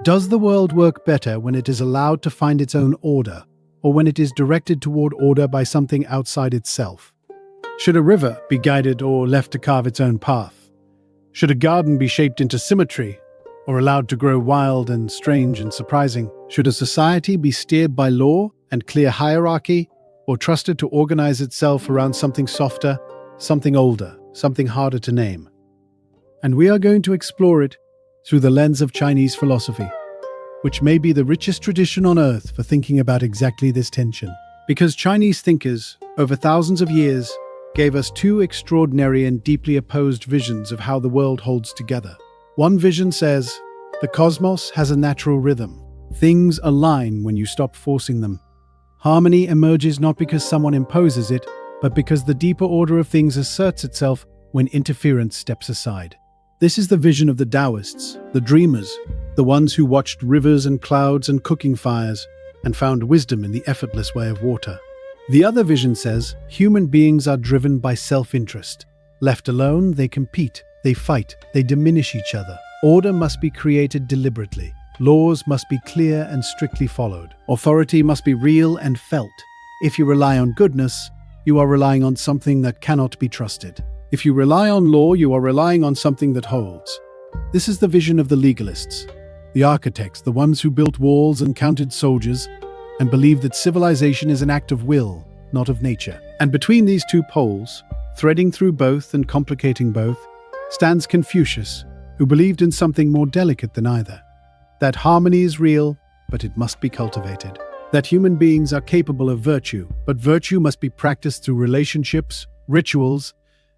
Does the world work better when it is allowed to find its own order, or when it is directed toward order by something outside itself? Should a river be guided or left to carve its own path? Should a garden be shaped into symmetry, or allowed to grow wild and strange and surprising? Should a society be steered by law and clear hierarchy, or trusted to organize itself around something softer, something older, something harder to name? And we are going to explore it through the lens of Chinese philosophy, which may be the richest tradition on earth for thinking about exactly this tension. Because Chinese thinkers, over thousands of years, gave us two extraordinary and deeply opposed visions of how the world holds together. One vision says, the cosmos has a natural rhythm. Things align when you stop forcing them. Harmony emerges not because someone imposes it, but because the deeper order of things asserts itself when interference steps aside. This is the vision of the Taoists, the dreamers, the ones who watched rivers and clouds and cooking fires and found wisdom in the effortless way of water. The other vision says human beings are driven by self-interest. Left alone, they compete, they fight, they diminish each other. Order must be created deliberately. Laws must be clear and strictly followed. Authority must be real and felt. If you rely on goodness, you are relying on something that cannot be trusted. If you rely on law, you are relying on something that holds. This is the vision of the legalists, the architects, the ones who built walls and counted soldiers, and believed that civilization is an act of will, not of nature. And between these two poles, threading through both and complicating both, stands Confucius, who believed in something more delicate than either. That harmony is real, but it must be cultivated. That human beings are capable of virtue, but virtue must be practiced through relationships, rituals,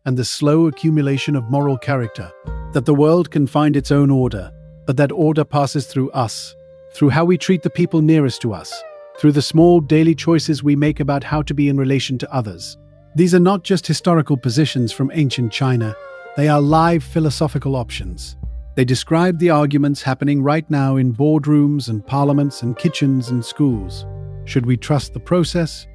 and the slow accumulation of moral character. That the world can find its own order, but that order passes through us, through how we treat the people nearest to us, through the small daily choices we make about how to be in relation to others. These are not just historical positions from ancient China, they are live philosophical options. They describe the arguments happening right now in boardrooms and parliaments and kitchens and schools. Should we trust the process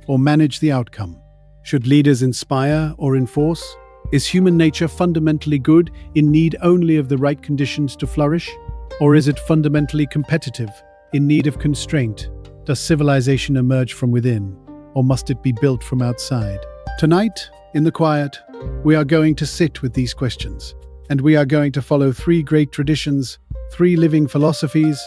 or manage the outcome? Should leaders inspire or enforce? Is human nature fundamentally good, in need only of the right conditions to flourish? Or is it fundamentally competitive, in need of constraint? Does civilization emerge from within, or must it be built from outside? Tonight, in the quiet, we are going to sit with these questions, and we are going to follow three great traditions, three living philosophies,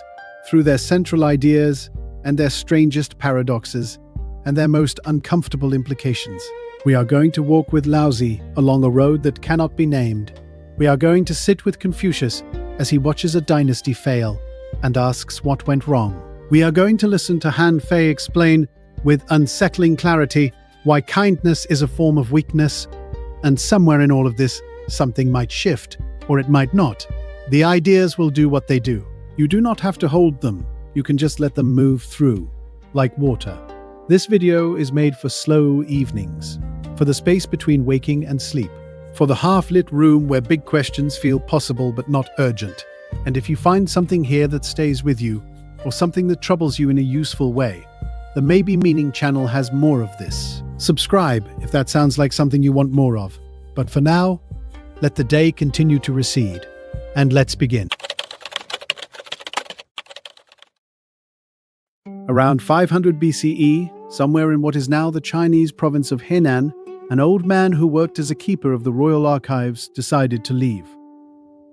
through their central ideas and their strangest paradoxes, and their most uncomfortable implications. We are going to walk with Laozi along a road that cannot be named. We are going to sit with Confucius as he watches a dynasty fail and asks what went wrong. We are going to listen to Han Fei explain with unsettling clarity why kindness is a form of weakness, and somewhere in all of this, something might shift, or it might not. The ideas will do what they do. You do not have to hold them. You can just let them move through, like water. This video is made for slow evenings, for the space between waking and sleep, for the half-lit room where big questions feel possible but not urgent. And if you find something here that stays with you, or something that troubles you in a useful way, the Maybe Meaning channel has more of this. Subscribe if that sounds like something you want more of. But for now, let the day continue to recede, and let's begin. Around 500 BCE, somewhere in what is now the Chinese province of Henan, an old man who worked as a keeper of the royal archives decided to leave.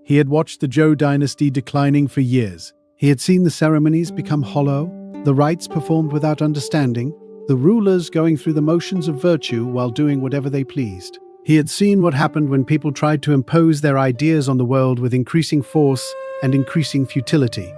He had watched the Zhou dynasty declining for years. He had seen the ceremonies become hollow, the rites performed without understanding, the rulers going through the motions of virtue while doing whatever they pleased. He had seen what happened when people tried to impose their ideas on the world with increasing force and increasing futility.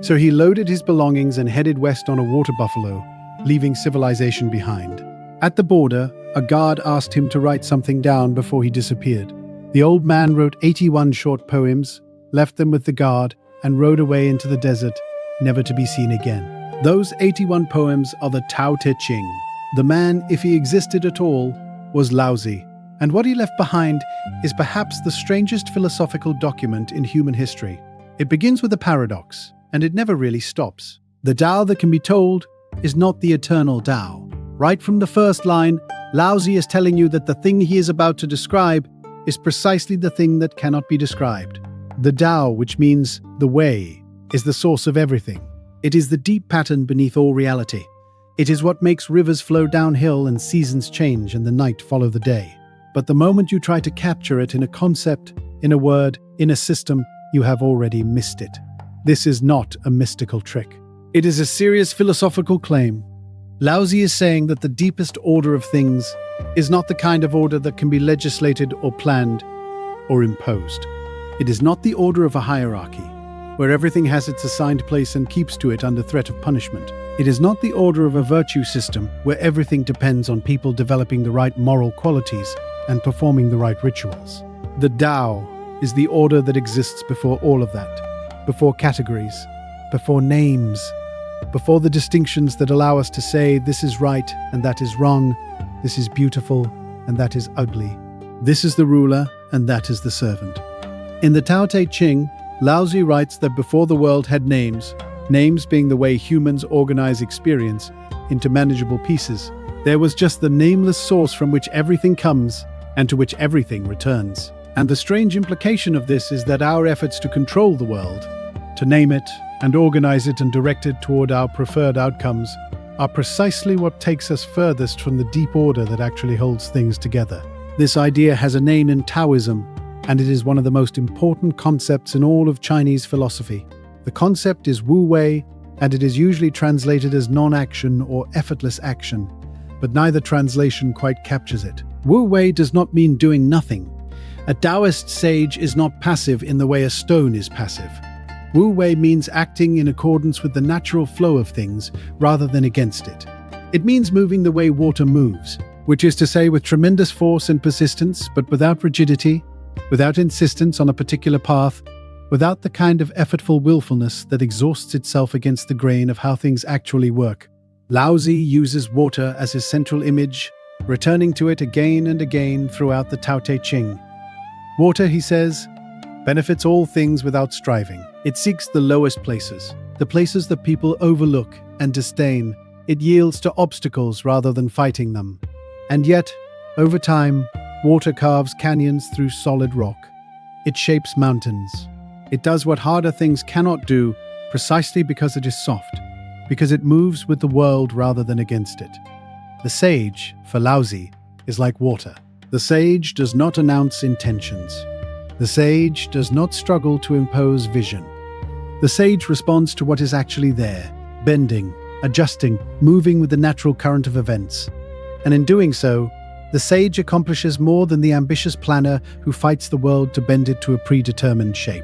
So he loaded his belongings and headed west on a water buffalo, leaving civilization behind. At the border, a guard asked him to write something down before he disappeared. The old man wrote 81 short poems, left them with the guard, and rode away into the desert, never to be seen again. Those 81 poems are the Tao Te Ching. The man, if he existed at all, was Laozi. And what he left behind is perhaps the strangest philosophical document in human history. It begins with a paradox, and it never really stops. The Tao that can be told is not the eternal Tao. Right from the first line, Laozi is telling you that the thing he is about to describe is precisely the thing that cannot be described. The Tao, which means the way, is the source of everything. It is the deep pattern beneath all reality. It is what makes rivers flow downhill and seasons change and the night follow the day. But the moment you try to capture it in a concept, in a word, in a system, you have already missed it. This is not a mystical trick. It is a serious philosophical claim. Laozi is saying that the deepest order of things is not the kind of order that can be legislated or planned or imposed. It is not the order of a hierarchy, where everything has its assigned place and keeps to it under threat of punishment. It is not the order of a virtue system, where everything depends on people developing the right moral qualities and performing the right rituals. The Tao is the order that exists before all of that, before categories, before names, before the distinctions that allow us to say this is right and that is wrong, this is beautiful and that is ugly, this is the ruler and that is the servant. In the Tao Te Ching, Laozi writes that before the world had names, names being the way humans organize experience into manageable pieces, there was just the nameless source from which everything comes and to which everything returns. And the strange implication of this is that our efforts to control the world, to name it and organize it and direct it toward our preferred outcomes, are precisely what takes us furthest from the deep order that actually holds things together. This idea has a name in Taoism, and it is one of the most important concepts in all of Chinese philosophy. The concept is Wu Wei, and it is usually translated as non-action or effortless action, but neither translation quite captures it. Wu Wei does not mean doing nothing. A Taoist sage is not passive in the way a stone is passive. Wu Wei means acting in accordance with the natural flow of things rather than against it. It means moving the way water moves, which is to say with tremendous force and persistence, but without rigidity, without insistence on a particular path, without the kind of effortful willfulness that exhausts itself against the grain of how things actually work. Laozi uses water as his central image, returning to it again and again throughout the Tao Te Ching. Water, he says, benefits all things without striving. It seeks the lowest places, the places that people overlook and disdain. It yields to obstacles rather than fighting them. And yet, over time, water carves canyons through solid rock. It shapes mountains. It does what harder things cannot do precisely because it is soft, because it moves with the world rather than against it. The sage, for Laozi, is like water. The sage does not announce intentions. The sage does not struggle to impose vision. The sage responds to what is actually there, bending, adjusting, moving with the natural current of events. And in doing so, the sage accomplishes more than the ambitious planner who fights the world to bend it to a predetermined shape.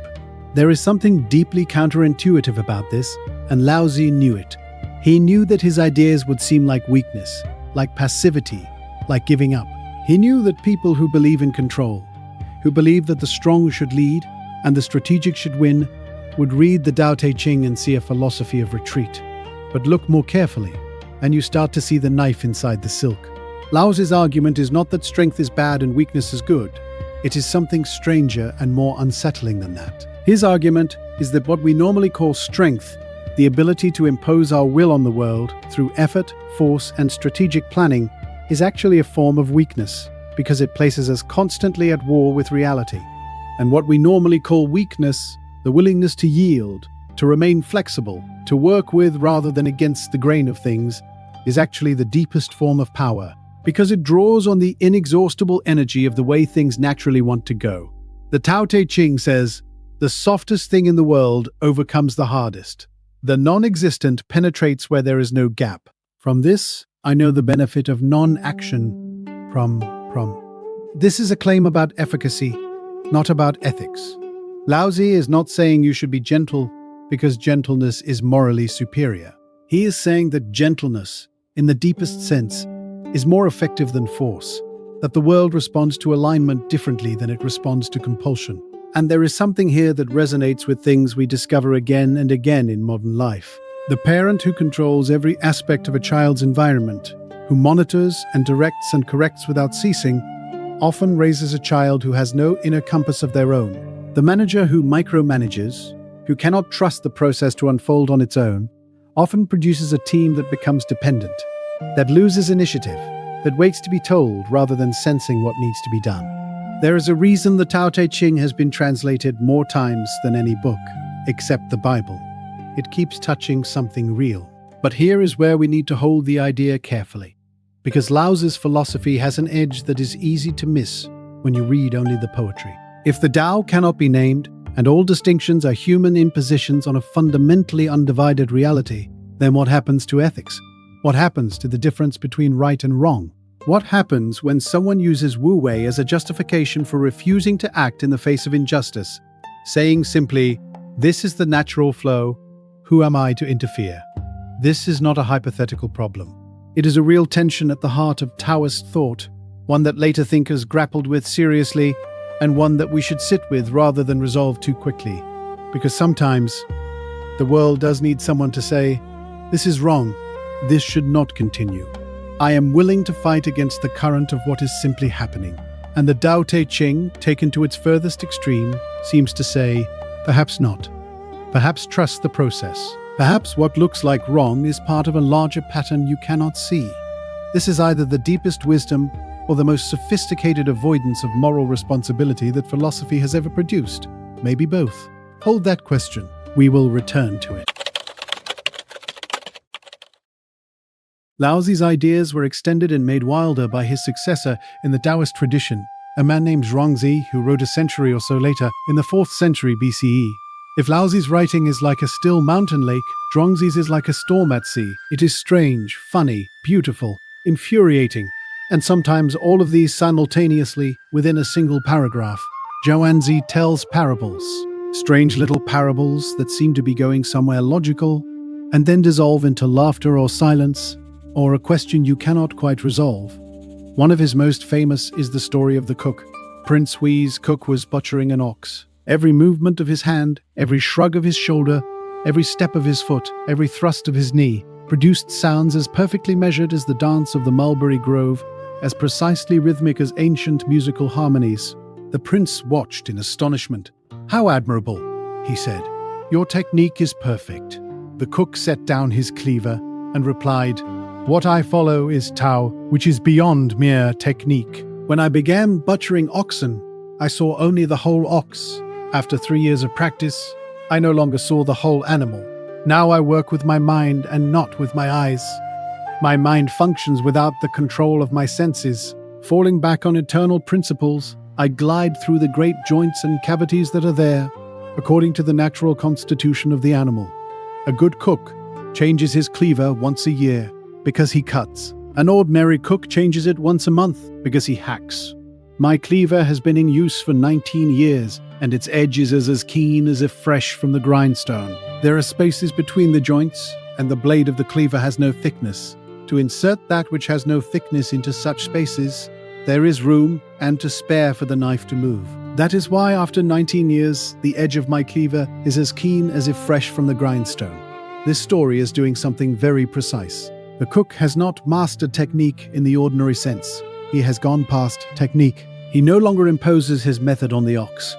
There is something deeply counterintuitive about this, and Laozi knew it. He knew that his ideas would seem like weakness, like passivity, like giving up. He knew that people who believe in control, who believe that the strong should lead and the strategic should win, would read the Tao Te Ching and see a philosophy of retreat. But look more carefully, and you start to see the knife inside the silk. Laozi's argument is not that strength is bad and weakness is good. It is something stranger and more unsettling than that. His argument is that what we normally call strength, the ability to impose our will on the world through effort, force, and strategic planning, is actually a form of weakness, because it places us constantly at war with reality. And what we normally call weakness, the willingness to yield, to remain flexible, to work with rather than against the grain of things, is actually the deepest form of power, because it draws on the inexhaustible energy of the way things naturally want to go. The Tao Te Ching says, "The softest thing in the world overcomes the hardest. The non-existent penetrates where there is no gap. From this, I know the benefit of non-action from. This is a claim about efficacy, not about ethics. Laozi is not saying you should be gentle because gentleness is morally superior. He is saying that gentleness, in the deepest sense, is more effective than force, that the world responds to alignment differently than it responds to compulsion. And there is something here that resonates with things we discover again and again in modern life. The parent who controls every aspect of a child's environment, who monitors and directs and corrects without ceasing, often raises a child who has no inner compass of their own. The manager who micromanages, who cannot trust the process to unfold on its own, often produces a team that becomes dependent, that loses initiative, that waits to be told rather than sensing what needs to be done. There is a reason the Tao Te Ching has been translated more times than any book, except the Bible. it keeps touching something real. But here is where we need to hold the idea carefully, because Laozi's philosophy has an edge that is easy to miss when you read only the poetry. If the Tao cannot be named, and all distinctions are human impositions on a fundamentally undivided reality, then what happens to ethics? What happens to the difference between right and wrong? What happens when someone uses Wu Wei as a justification for refusing to act in the face of injustice, saying simply, "This is the natural flow, who am I to interfere?" This is not a hypothetical problem. It is a real tension at the heart of Taoist thought, one that later thinkers grappled with seriously, and one that we should sit with rather than resolve too quickly. Because sometimes, the world does need someone to say, "This is wrong, this should not continue. I am willing to fight against the current of what is simply happening." And the Tao Te Ching, taken to its furthest extreme, seems to say, perhaps not. Perhaps trust the process. Perhaps what looks like wrong is part of a larger pattern you cannot see. This is either the deepest wisdom or the most sophisticated avoidance of moral responsibility that philosophy has ever produced. Maybe both. Hold that question. We will return to it. Laozi's ideas were extended and made wilder by his successor in the Taoist tradition, a man named Zhuangzi, who wrote a century or so later, in the 4th century BCE. If Laozi's writing is like a still mountain lake, Zhuangzi's is like a storm at sea. It is strange, funny, beautiful, infuriating, and sometimes all of these simultaneously within a single paragraph. Zhuangzi tells parables, strange little parables that seem to be going somewhere logical, and then dissolve into laughter or silence, or a question you cannot quite resolve. One of his most famous is the story of the cook. Prince Hui's cook was butchering an ox. Every movement of his hand, every shrug of his shoulder, every step of his foot, every thrust of his knee, produced sounds as perfectly measured as the dance of the mulberry grove, as precisely rhythmic as ancient musical harmonies. The prince watched in astonishment. "How admirable," he said. "Your technique is perfect." The cook set down his cleaver and replied, "What I follow is Tao, which is beyond mere technique. When I began butchering oxen, I saw only the whole ox. After 3 years of practice, I no longer saw the whole animal. Now I work with my mind and not with my eyes. My mind functions without the control of my senses. Falling back on eternal principles, I glide through the great joints and cavities that are there, according to the natural constitution of the animal. A good cook changes his cleaver once a year because he cuts. An ordinary cook changes it once a month because he hacks. My cleaver has been in use for 19 years, and its edge is as keen as if fresh from the grindstone. There are spaces between the joints, and the blade of the cleaver has no thickness. To insert that which has no thickness into such spaces, there is room and to spare for the knife to move. That is why after 19 years, the edge of my cleaver is as keen as if fresh from the grindstone." This story is doing something very precise. The cook has not mastered technique in the ordinary sense. He has gone past technique. He no longer imposes his method on the ox.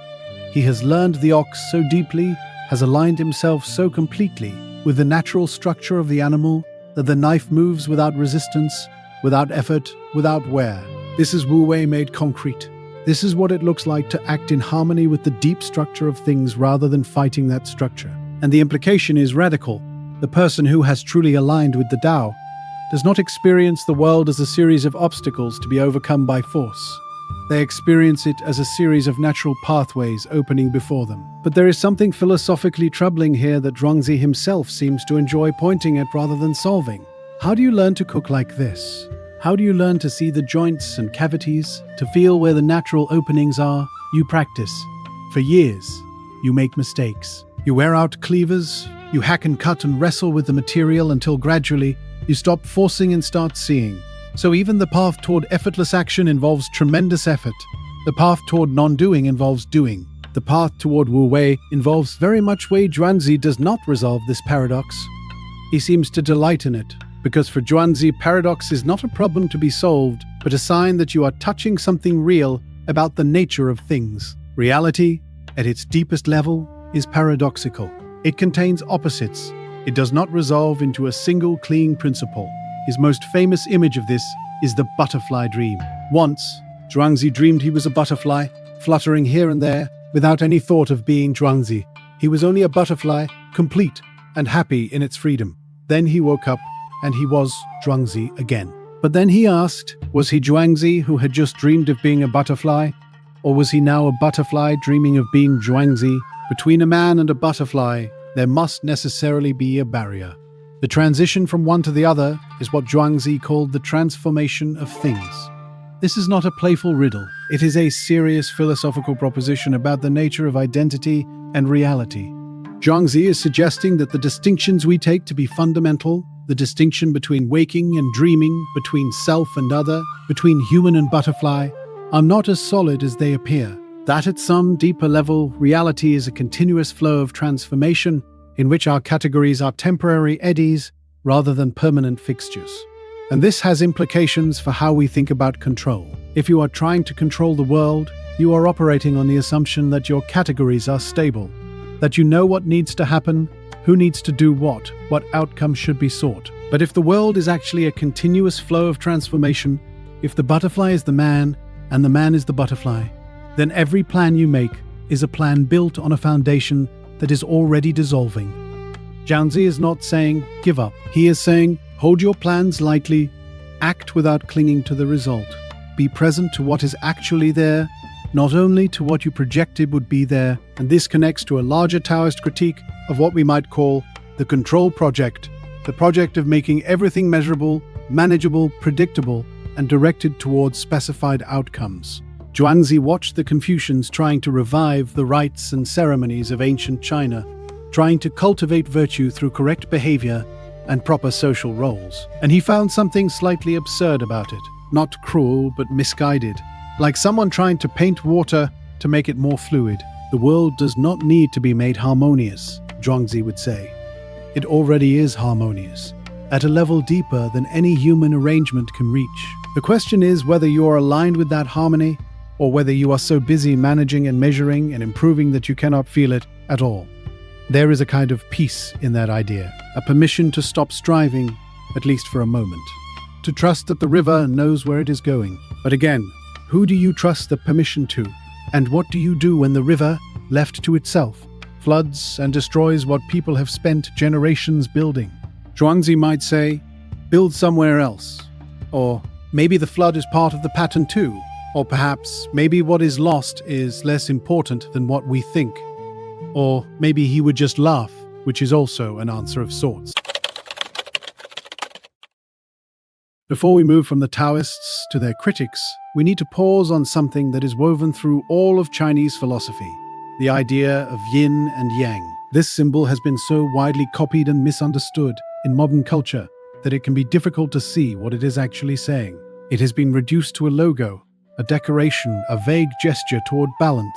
He has learned the ox so deeply, has aligned himself so completely with the natural structure of the animal, that the knife moves without resistance, without effort, without wear. This is Wu Wei made concrete. This is what it looks like to act in harmony with the deep structure of things rather than fighting that structure. And the implication is radical. The person who has truly aligned with the Tao does not experience the world as a series of obstacles to be overcome by force. They experience it as a series of natural pathways opening before them. But there is something philosophically troubling here that Zhuangzi himself seems to enjoy pointing at rather than solving. How do you learn to cook like this? How do you learn to see the joints and cavities, to feel where the natural openings are? You practice. For years, you make mistakes. You wear out cleavers, you hack and cut and wrestle with the material until gradually you stop forcing and start seeing. So even the path toward effortless action involves tremendous effort. The path toward non-doing involves doing. The path toward Wu Wei involves very much Wei Zhuangzi does not resolve this paradox. He seems to delight in it, because for Zhuangzi, paradox is not a problem to be solved, but a sign that you are touching something real about the nature of things. Reality, at its deepest level, is paradoxical. It contains opposites. It does not resolve into a single clean principle. His most famous image of this is the butterfly dream. Once, Zhuangzi dreamed he was a butterfly, fluttering here and there, without any thought of being Zhuangzi. He was only a butterfly, complete, and happy in its freedom. Then he woke up, and he was Zhuangzi again. But then he asked, was he Zhuangzi who had just dreamed of being a butterfly? Or was he now a butterfly dreaming of being Zhuangzi? Between a man and a butterfly, there must necessarily be a barrier. The transition from one to the other is what Zhuangzi called the transformation of things. This is not a playful riddle. It is a serious philosophical proposition about the nature of identity and reality. Zhuangzi is suggesting that the distinctions we take to be fundamental, the distinction between waking and dreaming, between self and other, between human and butterfly, are not as solid as they appear. That at some deeper level, reality is a continuous flow of transformation in which our categories are temporary eddies rather than permanent fixtures. And this has implications for how we think about control. If you are trying to control the world, you are operating on the assumption that your categories are stable, that you know what needs to happen, who needs to do what outcome should be sought. But if the world is actually a continuous flow of transformation, if the butterfly is the man and the man is the butterfly, then every plan you make is a plan built on a foundation that is already dissolving. Zhuangzi is not saying, give up. He is saying, hold your plans lightly, act without clinging to the result. Be present to what is actually there, not only to what you projected would be there, and this connects to a larger Taoist critique of what we might call the control project, the project of making everything measurable, manageable, predictable, and directed towards specified outcomes. Zhuangzi watched the Confucians trying to revive the rites and ceremonies of ancient China, trying to cultivate virtue through correct behavior and proper social roles. And he found something slightly absurd about it, not cruel but misguided. Like someone trying to paint water to make it more fluid. The world does not need to be made harmonious, Zhuangzi would say. It already is harmonious, at a level deeper than any human arrangement can reach. The question is whether you are aligned with that harmony, or whether you are so busy managing and measuring and improving that you cannot feel it at all. There is a kind of peace in that idea, a permission to stop striving, at least for a moment. To trust that the river knows where it is going. But again, who do you trust the permission to? And what do you do when the river, left to itself, floods and destroys what people have spent generations building? Zhuangzi might say, build somewhere else. Or maybe the flood is part of the pattern too. Or perhaps maybe what is lost is less important than what we think. Or maybe he would just laugh, which is also an answer of sorts. Before we move from the Taoists to their critics, we need to pause on something that is woven through all of Chinese philosophy, the idea of yin and yang. This symbol has been so widely copied and misunderstood in modern culture that it can be difficult to see what it is actually saying. It has been reduced to a logo, a decoration, a vague gesture toward balance.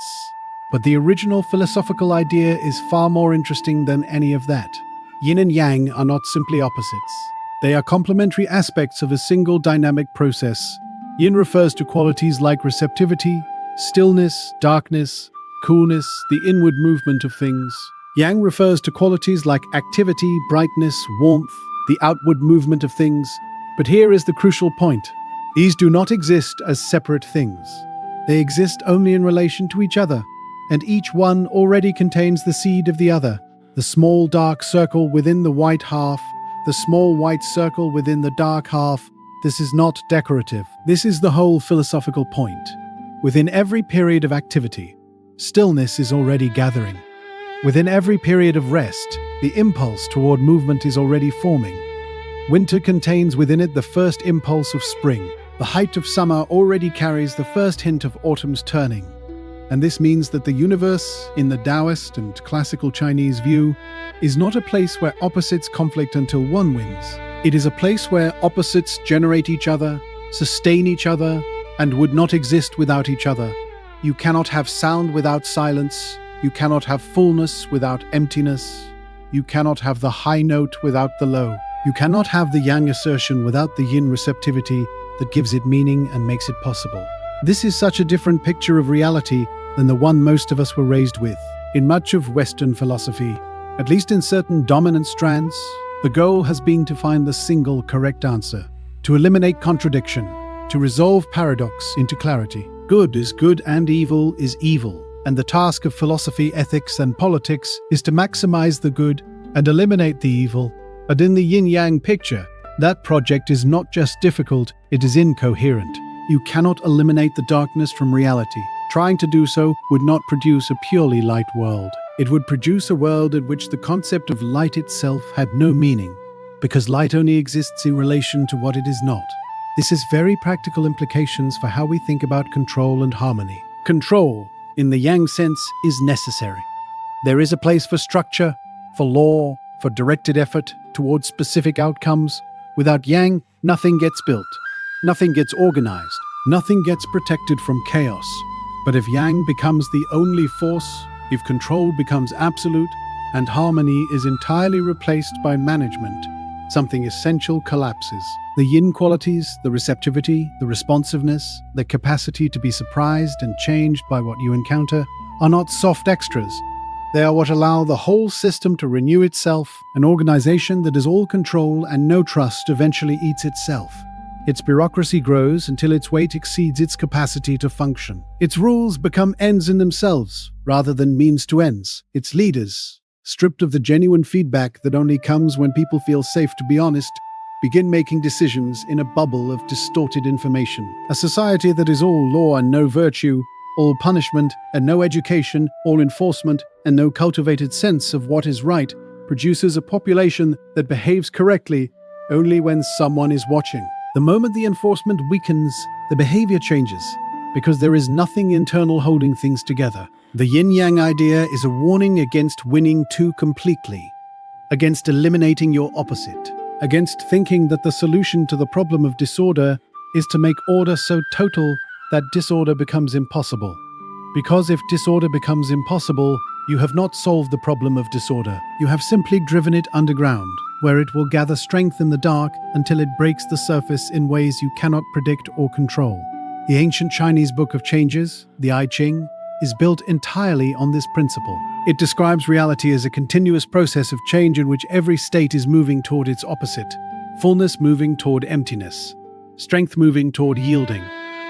But the original philosophical idea is far more interesting than any of that. Yin and yang are not simply opposites. They are complementary aspects of a single dynamic process. Yin refers to qualities like receptivity, stillness, darkness, coolness, the inward movement of things. Yang refers to qualities like activity, brightness, warmth, the outward movement of things. But here is the crucial point. These do not exist as separate things. They exist only in relation to each other, and each one already contains the seed of the other. The small dark circle within the white half, the small white circle within the dark half. This is not decorative. This is the whole philosophical point. Within every period of activity, stillness is already gathering. Within every period of rest, the impulse toward movement is already forming. Winter contains within it the first impulse of spring. The height of summer already carries the first hint of autumn's turning. And this means that the universe, in the Taoist and classical Chinese view, is not a place where opposites conflict until one wins. It is a place where opposites generate each other, sustain each other, and would not exist without each other. You cannot have sound without silence. You cannot have fullness without emptiness. You cannot have the high note without the low. You cannot have the yang assertion without the yin receptivity that gives it meaning and makes it possible. This is such a different picture of reality than the one most of us were raised with. In much of Western philosophy, at least in certain dominant strands, the goal has been to find the single correct answer, to eliminate contradiction, to resolve paradox into clarity. Good is good and evil is evil, and the task of philosophy, ethics, and politics is to maximize the good and eliminate the evil. But in the yin-yang picture, that project is not just difficult, it is incoherent. You cannot eliminate the darkness from reality. Trying to do so would not produce a purely light world. It would produce a world in which the concept of light itself had no meaning, because light only exists in relation to what it is not. This has very practical implications for how we think about control and harmony. Control, in the yang sense, is necessary. There is a place for structure, for law, for directed effort towards specific outcomes. Without yang, nothing gets built, nothing gets organized, nothing gets protected from chaos. But if yang becomes the only force, if control becomes absolute, and harmony is entirely replaced by management, something essential collapses. The yin qualities, the receptivity, the responsiveness, the capacity to be surprised and changed by what you encounter, are not soft extras. They are what allow the whole system to renew itself. An organization that is all control and no trust eventually eats itself. Its bureaucracy grows until its weight exceeds its capacity to function. Its rules become ends in themselves, rather than means to ends. Its leaders, stripped of the genuine feedback that only comes when people feel safe to be honest, begin making decisions in a bubble of distorted information. A society that is all law and no virtue, all punishment and no education, all enforcement and no cultivated sense of what is right, produces a population that behaves correctly only when someone is watching. The moment the enforcement weakens, the behavior changes, because there is nothing internal holding things together. The yin-yang idea is a warning against winning too completely, against eliminating your opposite, against thinking that the solution to the problem of disorder is to make order so total that disorder becomes impossible. Because if disorder becomes impossible, you have not solved the problem of disorder. You have simply driven it underground, where it will gather strength in the dark until it breaks the surface in ways you cannot predict or control. The ancient Chinese Book of Changes, the I Ching, is built entirely on this principle. It describes reality as a continuous process of change in which every state is moving toward its opposite, fullness moving toward emptiness, strength moving toward yielding,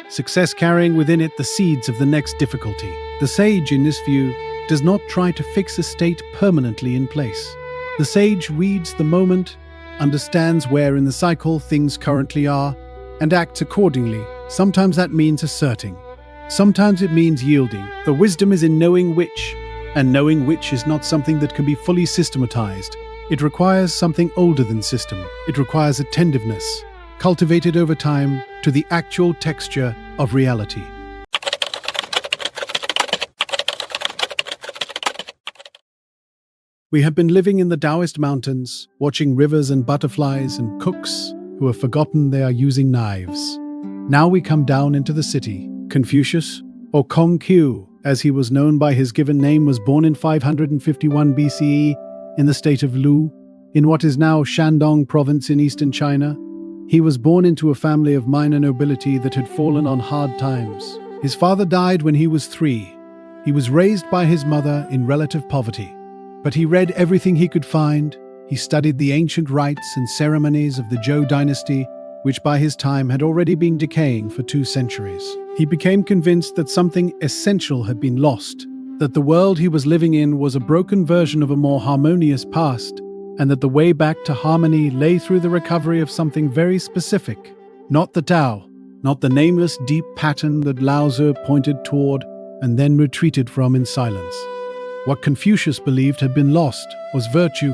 success carrying within it the seeds of the next difficulty. The sage, in this view, does not try to fix a state permanently in place. The sage reads the moment, understands where in the cycle things currently are, and acts accordingly. Sometimes that means asserting. Sometimes it means yielding. The wisdom is in knowing which, and knowing which is not something that can be fully systematized. It requires something older than system. It requires attentiveness, cultivated over time to the actual texture of reality. We have been living in the Taoist mountains, watching rivers and butterflies and cooks who have forgotten they are using knives. Now we come down into the city. Confucius, or Confucius, as he was known by his given name, was born in 551 BCE in the state of Lu, in what is now Shandong province in eastern China. He was born into a family of minor nobility that had fallen on hard times. His father died when he was 3. He was raised by his mother in relative poverty. But he read everything he could find. He studied the ancient rites and ceremonies of the Zhou dynasty, which by his time had already been decaying for 2 centuries. He became convinced that something essential had been lost, that the world he was living in was a broken version of a more harmonious past, and that the way back to harmony lay through the recovery of something very specific. Not the Tao, not the nameless deep pattern that Lao Tzu pointed toward and then retreated from in silence. What Confucius believed had been lost was virtue,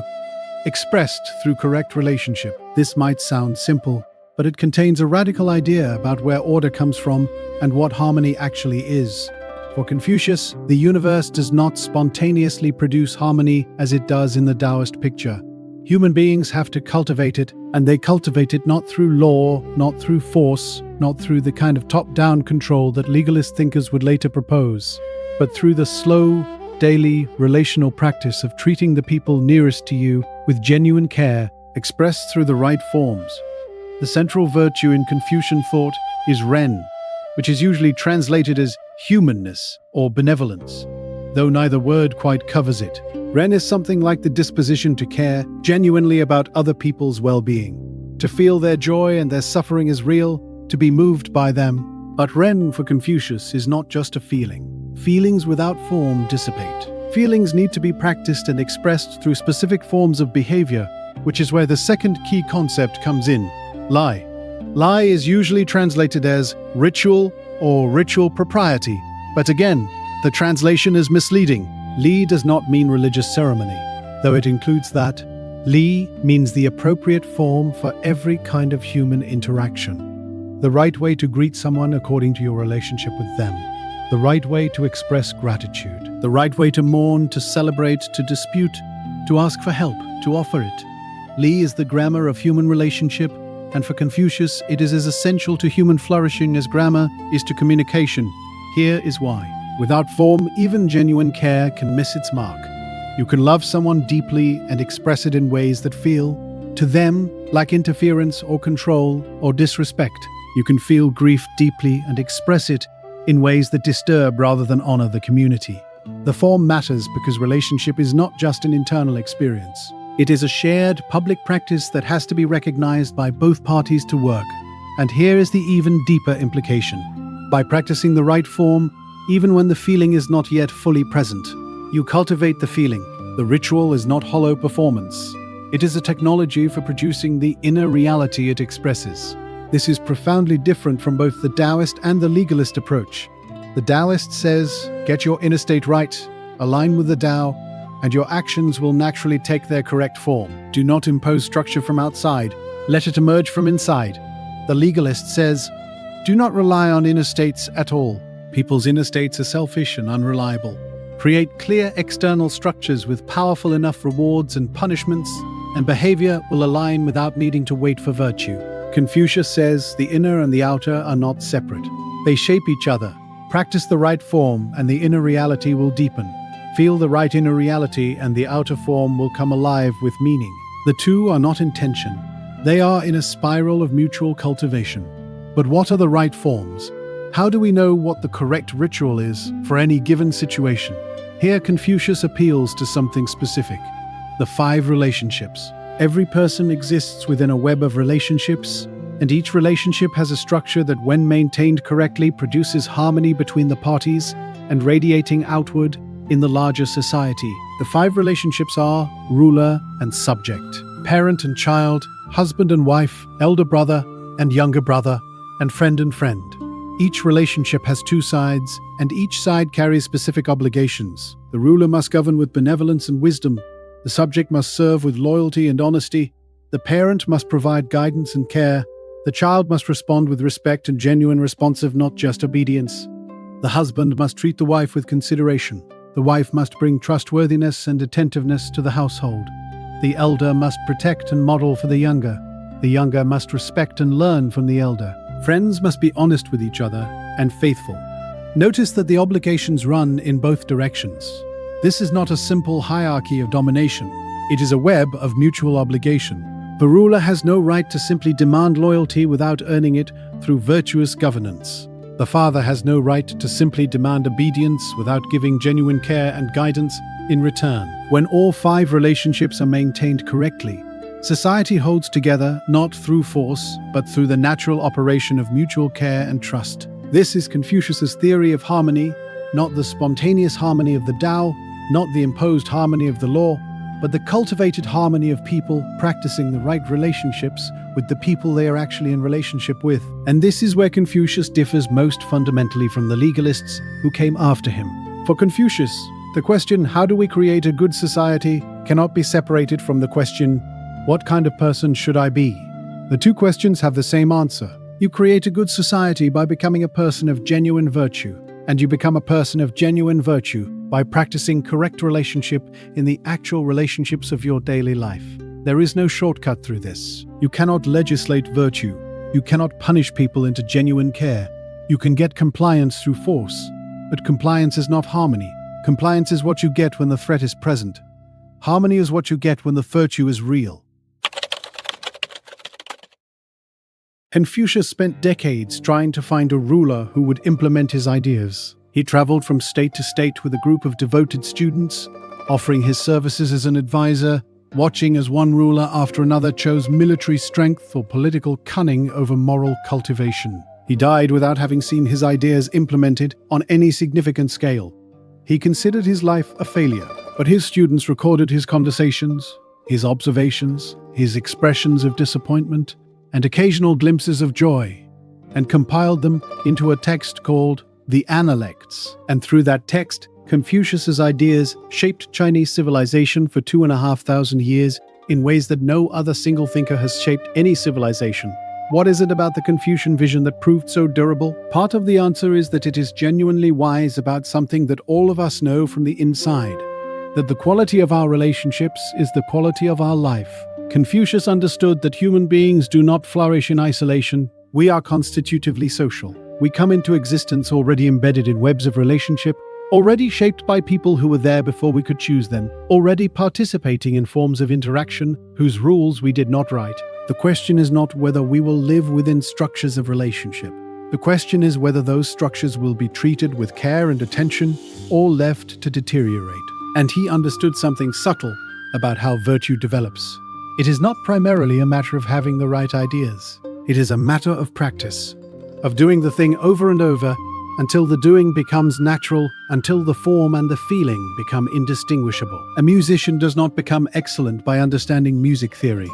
expressed through correct relationship. This might sound simple, but it contains a radical idea about where order comes from and what harmony actually is. For Confucius, the universe does not spontaneously produce harmony as it does in the Taoist picture. Human beings have to cultivate it, and they cultivate it not through law, not through force, not through the kind of top-down control that legalist thinkers would later propose, but through the slow, daily, relational practice of treating the people nearest to you with genuine care, expressed through the right forms. The central virtue in Confucian thought is Ren, which is usually translated as humanness or benevolence, though neither word quite covers it. Ren is something like the disposition to care genuinely about other people's well-being, to feel their joy and their suffering as real, to be moved by them. But Ren for Confucius is not just a feeling. Feelings without form dissipate. Feelings need to be practiced and expressed through specific forms of behavior, which is where the second key concept comes in: lie. Lie is usually translated as ritual or ritual propriety, but again, the translation is misleading. Li does not mean religious ceremony, though it includes that. Li means the appropriate form for every kind of human interaction. The right way to greet someone according to your relationship with them. The right way to express gratitude. The right way to mourn, to celebrate, to dispute, to ask for help, to offer it. Li is the grammar of human relationship, and for Confucius, it is as essential to human flourishing as grammar is to communication. Here is why. Without form, even genuine care can miss its mark. You can love someone deeply and express it in ways that feel, to them, like interference or control or disrespect. You can feel grief deeply and express it in ways that disturb rather than honor the community. The form matters because relationship is not just an internal experience. It is a shared public practice that has to be recognized by both parties to work. And here is the even deeper implication. By practicing the right form, even when the feeling is not yet fully present, you cultivate the feeling. The ritual is not hollow performance. It is a technology for producing the inner reality it expresses. This is profoundly different from both the Taoist and the legalist approach. The Taoist says, get your inner state right, align with the Tao, and your actions will naturally take their correct form. Do not impose structure from outside, let it emerge from inside. The legalist says, do not rely on inner states at all. People's inner states are selfish and unreliable. Create clear external structures with powerful enough rewards and punishments, and behavior will align without needing to wait for virtue. Confucius says the inner and the outer are not separate. They shape each other. Practice the right form and the inner reality will deepen. Feel the right inner reality and the outer form will come alive with meaning. The two are not in tension. They are in a spiral of mutual cultivation. But what are the right forms? How do we know what the correct ritual is for any given situation? Here Confucius appeals to something specific: the 5 relationships. Every person exists within a web of relationships, and each relationship has a structure that, when maintained correctly, produces harmony between the parties and radiating outward in the larger society. The 5 relationships are ruler and subject, parent and child, husband and wife, elder brother and younger brother, and friend and friend. Each relationship has 2 sides, and each side carries specific obligations. The ruler must govern with benevolence and wisdom. The subject must serve with loyalty and honesty. The parent must provide guidance and care. The child must respond with respect and genuine responsive, not just obedience. The husband must treat the wife with consideration. The wife must bring trustworthiness and attentiveness to the household. The elder must protect and model for the younger. The younger must respect and learn from the elder. Friends must be honest with each other and faithful. Notice that the obligations run in both directions. This is not a simple hierarchy of domination. It is a web of mutual obligation. The ruler has no right to simply demand loyalty without earning it through virtuous governance. The father has no right to simply demand obedience without giving genuine care and guidance in return. When all 5 relationships are maintained correctly, society holds together not through force, but through the natural operation of mutual care and trust. This is Confucius's theory of harmony, not the spontaneous harmony of the Tao, not the imposed harmony of the law, but the cultivated harmony of people practicing the right relationships with the people they are actually in relationship with. And this is where Confucius differs most fundamentally from the legalists who came after him. For Confucius, the question, how do we create a good society, cannot be separated from the question, what kind of person should I be? The 2 questions have the same answer. You create a good society by becoming a person of genuine virtue, and you become a person of genuine virtue by practicing correct relationship in the actual relationships of your daily life. There is no shortcut through this. You cannot legislate virtue. You cannot punish people into genuine care. You can get compliance through force, but compliance is not harmony. Compliance is what you get when the threat is present. Harmony is what you get when the virtue is real. Confucius spent decades trying to find a ruler who would implement his ideas. He traveled from state to state with a group of devoted students, offering his services as an advisor, watching as one ruler after another chose military strength or political cunning over moral cultivation. He died without having seen his ideas implemented on any significant scale. He considered his life a failure, but his students recorded his conversations, his observations, his expressions of disappointment, and occasional glimpses of joy, and compiled them into a text called the Analects. And through that text, Confucius's ideas shaped Chinese civilization for 2,500 years in ways that no other single thinker has shaped any civilization. What is it about the Confucian vision that proved so durable? Part of the answer is that it is genuinely wise about something that all of us know from the inside, that the quality of our relationships is the quality of our life. Confucius understood that human beings do not flourish in isolation. We are constitutively social. We come into existence already embedded in webs of relationship, already shaped by people who were there before we could choose them, already participating in forms of interaction whose rules we did not write. The question is not whether we will live within structures of relationship. The question is whether those structures will be treated with care and attention or left to deteriorate. And he understood something subtle about how virtue develops. It is not primarily a matter of having the right ideas. It is a matter of practice, of doing the thing over and over until the doing becomes natural, until the form and the feeling become indistinguishable. A musician does not become excellent by understanding music theory.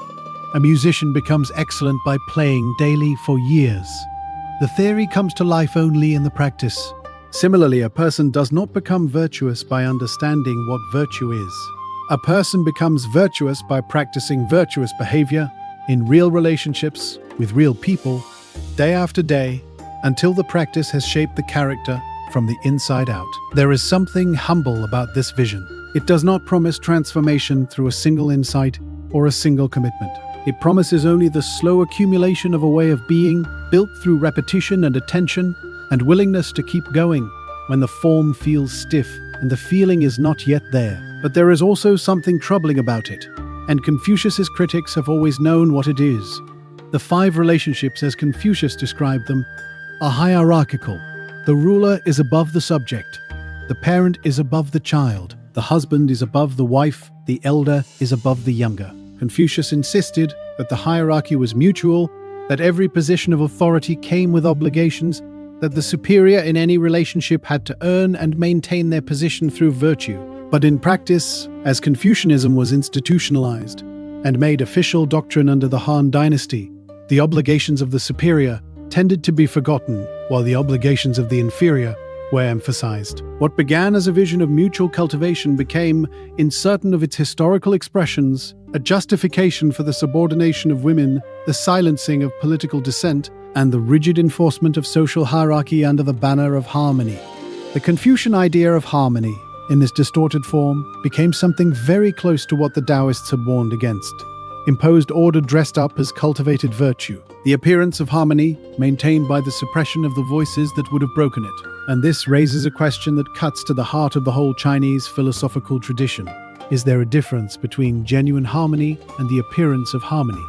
A musician becomes excellent by playing daily for years. The theory comes to life only in the practice. Similarly, a person does not become virtuous by understanding what virtue is. A person becomes virtuous by practicing virtuous behavior in real relationships with real people, day after day, until the practice has shaped the character from the inside out. There is something humble about this vision. It does not promise transformation through a single insight or a single commitment. It promises only the slow accumulation of a way of being, built through repetition and attention, and willingness to keep going when the form feels stiff and the feeling is not yet there. But there is also something troubling about it, and Confucius's critics have always known what it is. The 5 relationships, as Confucius described them, are hierarchical. The ruler is above the subject. The parent is above the child. The husband is above the wife. The elder is above the younger. Confucius insisted that the hierarchy was mutual, that every position of authority came with obligations, that the superior in any relationship had to earn and maintain their position through virtue. But in practice, as Confucianism was institutionalized and made official doctrine under the Han Dynasty, the obligations of the superior tended to be forgotten, while the obligations of the inferior were emphasized. What began as a vision of mutual cultivation became, in certain of its historical expressions, a justification for the subordination of women, the silencing of political dissent, and the rigid enforcement of social hierarchy under the banner of harmony. The Confucian idea of harmony, in this distorted form, became something very close to what the Taoists had warned against. Imposed order dressed up as cultivated virtue. The appearance of harmony maintained by the suppression of the voices that would have broken it. And this raises a question that cuts to the heart of the whole Chinese philosophical tradition. Is there a difference between genuine harmony and the appearance of harmony?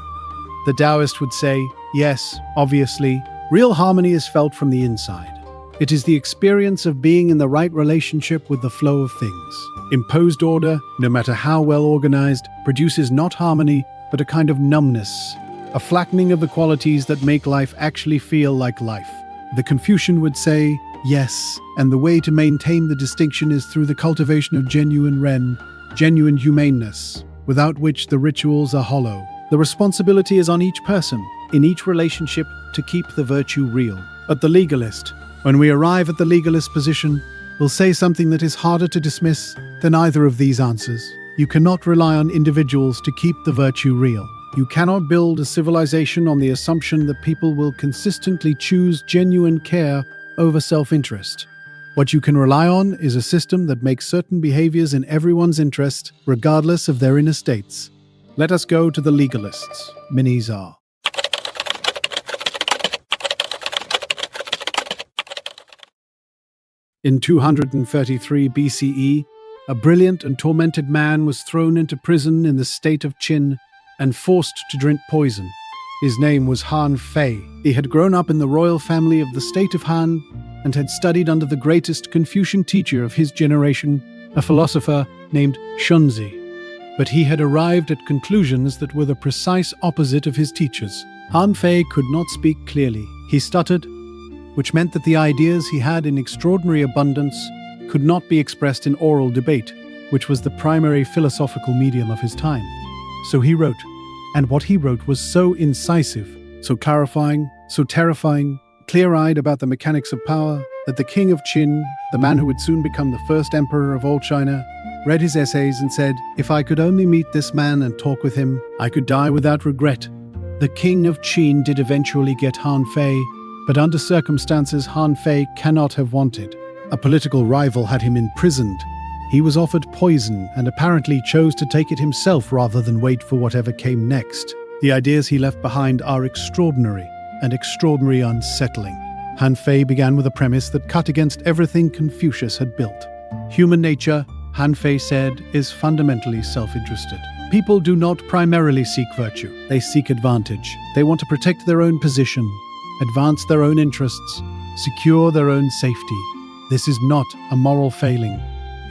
The Taoist would say, yes, obviously, real harmony is felt from the inside. It is the experience of being in the right relationship with the flow of things. Imposed order, no matter how well organized, produces not harmony, but a kind of numbness, a flattening of the qualities that make life actually feel like life. The Confucian would say, yes, and the way to maintain the distinction is through the cultivation of genuine ren, genuine humaneness, without which the rituals are hollow. The responsibility is on each person, in each relationship, to keep the virtue real. But the legalist, when we arrive at the legalist position, will say something that is harder to dismiss than either of these answers. You cannot rely on individuals to keep the virtue real. You cannot build a civilization on the assumption that people will consistently choose genuine care over self-interest. What you can rely on is a system that makes certain behaviors in everyone's interest, regardless of their inner states. Let us go to the legalists. Many are. In 233 BCE, a brilliant and tormented man was thrown into prison in the state of Qin and forced to drink poison. His name was Han Fei. He had grown up in the royal family of the state of Han and had studied under the greatest Confucian teacher of his generation, a philosopher named Shunzi. But he had arrived at conclusions that were the precise opposite of his teachers. Han Fei could not speak clearly. He stuttered, which meant that the ideas he had in extraordinary abundance could not be expressed in oral debate, which was the primary philosophical medium of his time. So he wrote, and what he wrote was so incisive, so clarifying, so terrifying, clear-eyed about the mechanics of power, that the king of Qin, the man who would soon become the first emperor of all China, read his essays and said, "If I could only meet this man and talk with him, I could die without regret." The king of Qin did eventually get Han Fei, but under circumstances Han Fei cannot have wanted. A political rival had him imprisoned. He was offered poison and apparently chose to take it himself rather than wait for whatever came next. The ideas he left behind are extraordinary and extraordinarily unsettling. Han Fei began with a premise that cut against everything Confucius had built. Human nature, Han Fei said, is fundamentally self-interested. People do not primarily seek virtue. They seek advantage. They want to protect their own position, advance their own interests, secure their own safety. This is not a moral failing.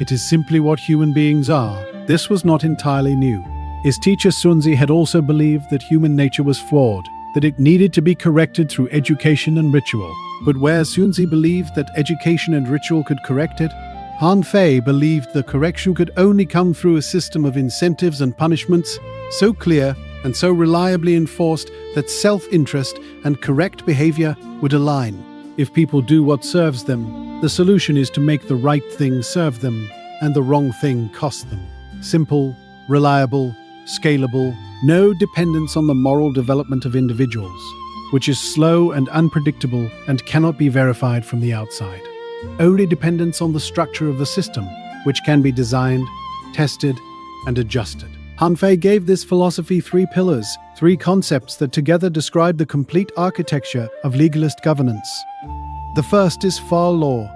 It is simply what human beings are. This was not entirely new. His teacher Sunzi had also believed that human nature was flawed, that it needed to be corrected through education and ritual. But where Sunzi believed that education and ritual could correct it, Han Fei believed the correction could only come through a system of incentives and punishments so clear and so reliably enforced that self-interest and correct behavior would align. If people do what serves them, the solution is to make the right thing serve them and the wrong thing cost them. Simple, reliable, scalable, no dependence on the moral development of individuals, which is slow and unpredictable and cannot be verified from the outside. Only dependence on the structure of the system, which can be designed, tested, and adjusted. Han Fei gave this philosophy 3 pillars, 3 concepts that together describe the complete architecture of legalist governance. The first is Fa law.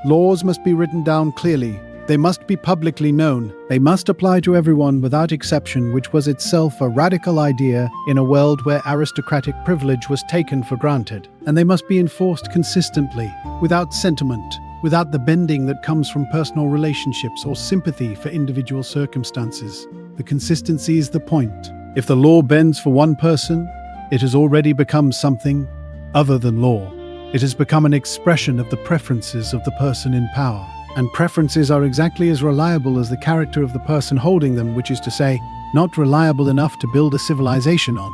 Laws must be written down clearly. They must be publicly known. They must apply to everyone without exception, which was itself a radical idea in a world where aristocratic privilege was taken for granted. And they must be enforced consistently, without sentiment, without the bending that comes from personal relationships or sympathy for individual circumstances. The consistency is the point. If the law bends for one person, it has already become something other than law. It has become an expression of the preferences of the person in power. And preferences are exactly as reliable as the character of the person holding them, which is to say, not reliable enough to build a civilization on.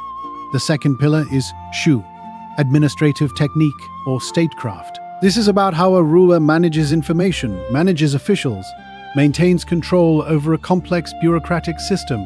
The second pillar is Shu, administrative technique or statecraft. This is about how a ruler manages information, manages officials, maintains control over a complex bureaucratic system.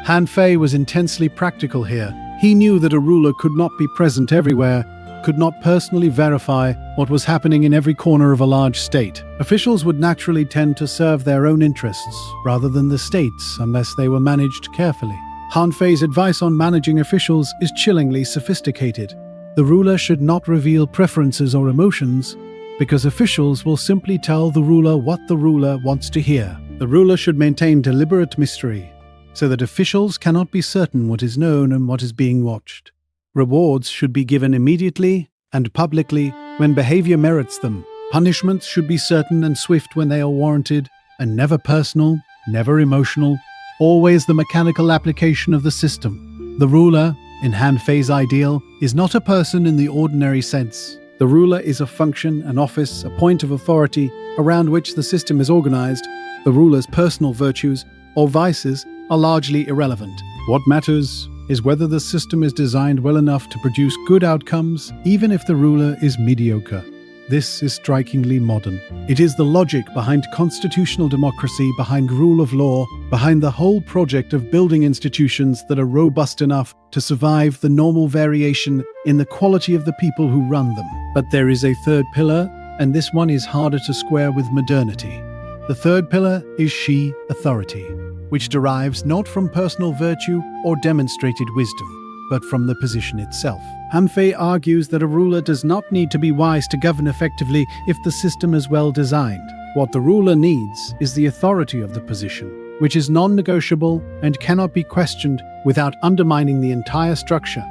Han Fei was intensely practical here. He knew that a ruler could not be present everywhere, could not personally verify what was happening in every corner of a large state. Officials would naturally tend to serve their own interests rather than the state's unless they were managed carefully. Han Fei's advice on managing officials is chillingly sophisticated. The ruler should not reveal preferences or emotions because officials will simply tell the ruler what the ruler wants to hear. The ruler should maintain deliberate mystery so that officials cannot be certain what is known and what is being watched. Rewards should be given immediately and publicly when behavior merits them. Punishments should be certain and swift when they are warranted, and never personal, never emotional, always the mechanical application of the system. The ruler, in Han Fei's ideal, is not a person in the ordinary sense. The ruler is a function, an office, a point of authority around which the system is organized. The ruler's personal virtues or vices are largely irrelevant. What matters is whether the system is designed well enough to produce good outcomes, even if the ruler is mediocre. This is strikingly modern. It is the logic behind constitutional democracy, behind rule of law, behind the whole project of building institutions that are robust enough to survive the normal variation in the quality of the people who run them. But there is a third pillar, and this one is harder to square with modernity. The third pillar is Shi, authority, which derives not from personal virtue or demonstrated wisdom, but from the position itself. Han Fei argues that a ruler does not need to be wise to govern effectively if the system is well designed. What the ruler needs is the authority of the position, which is non-negotiable and cannot be questioned without undermining the entire structure.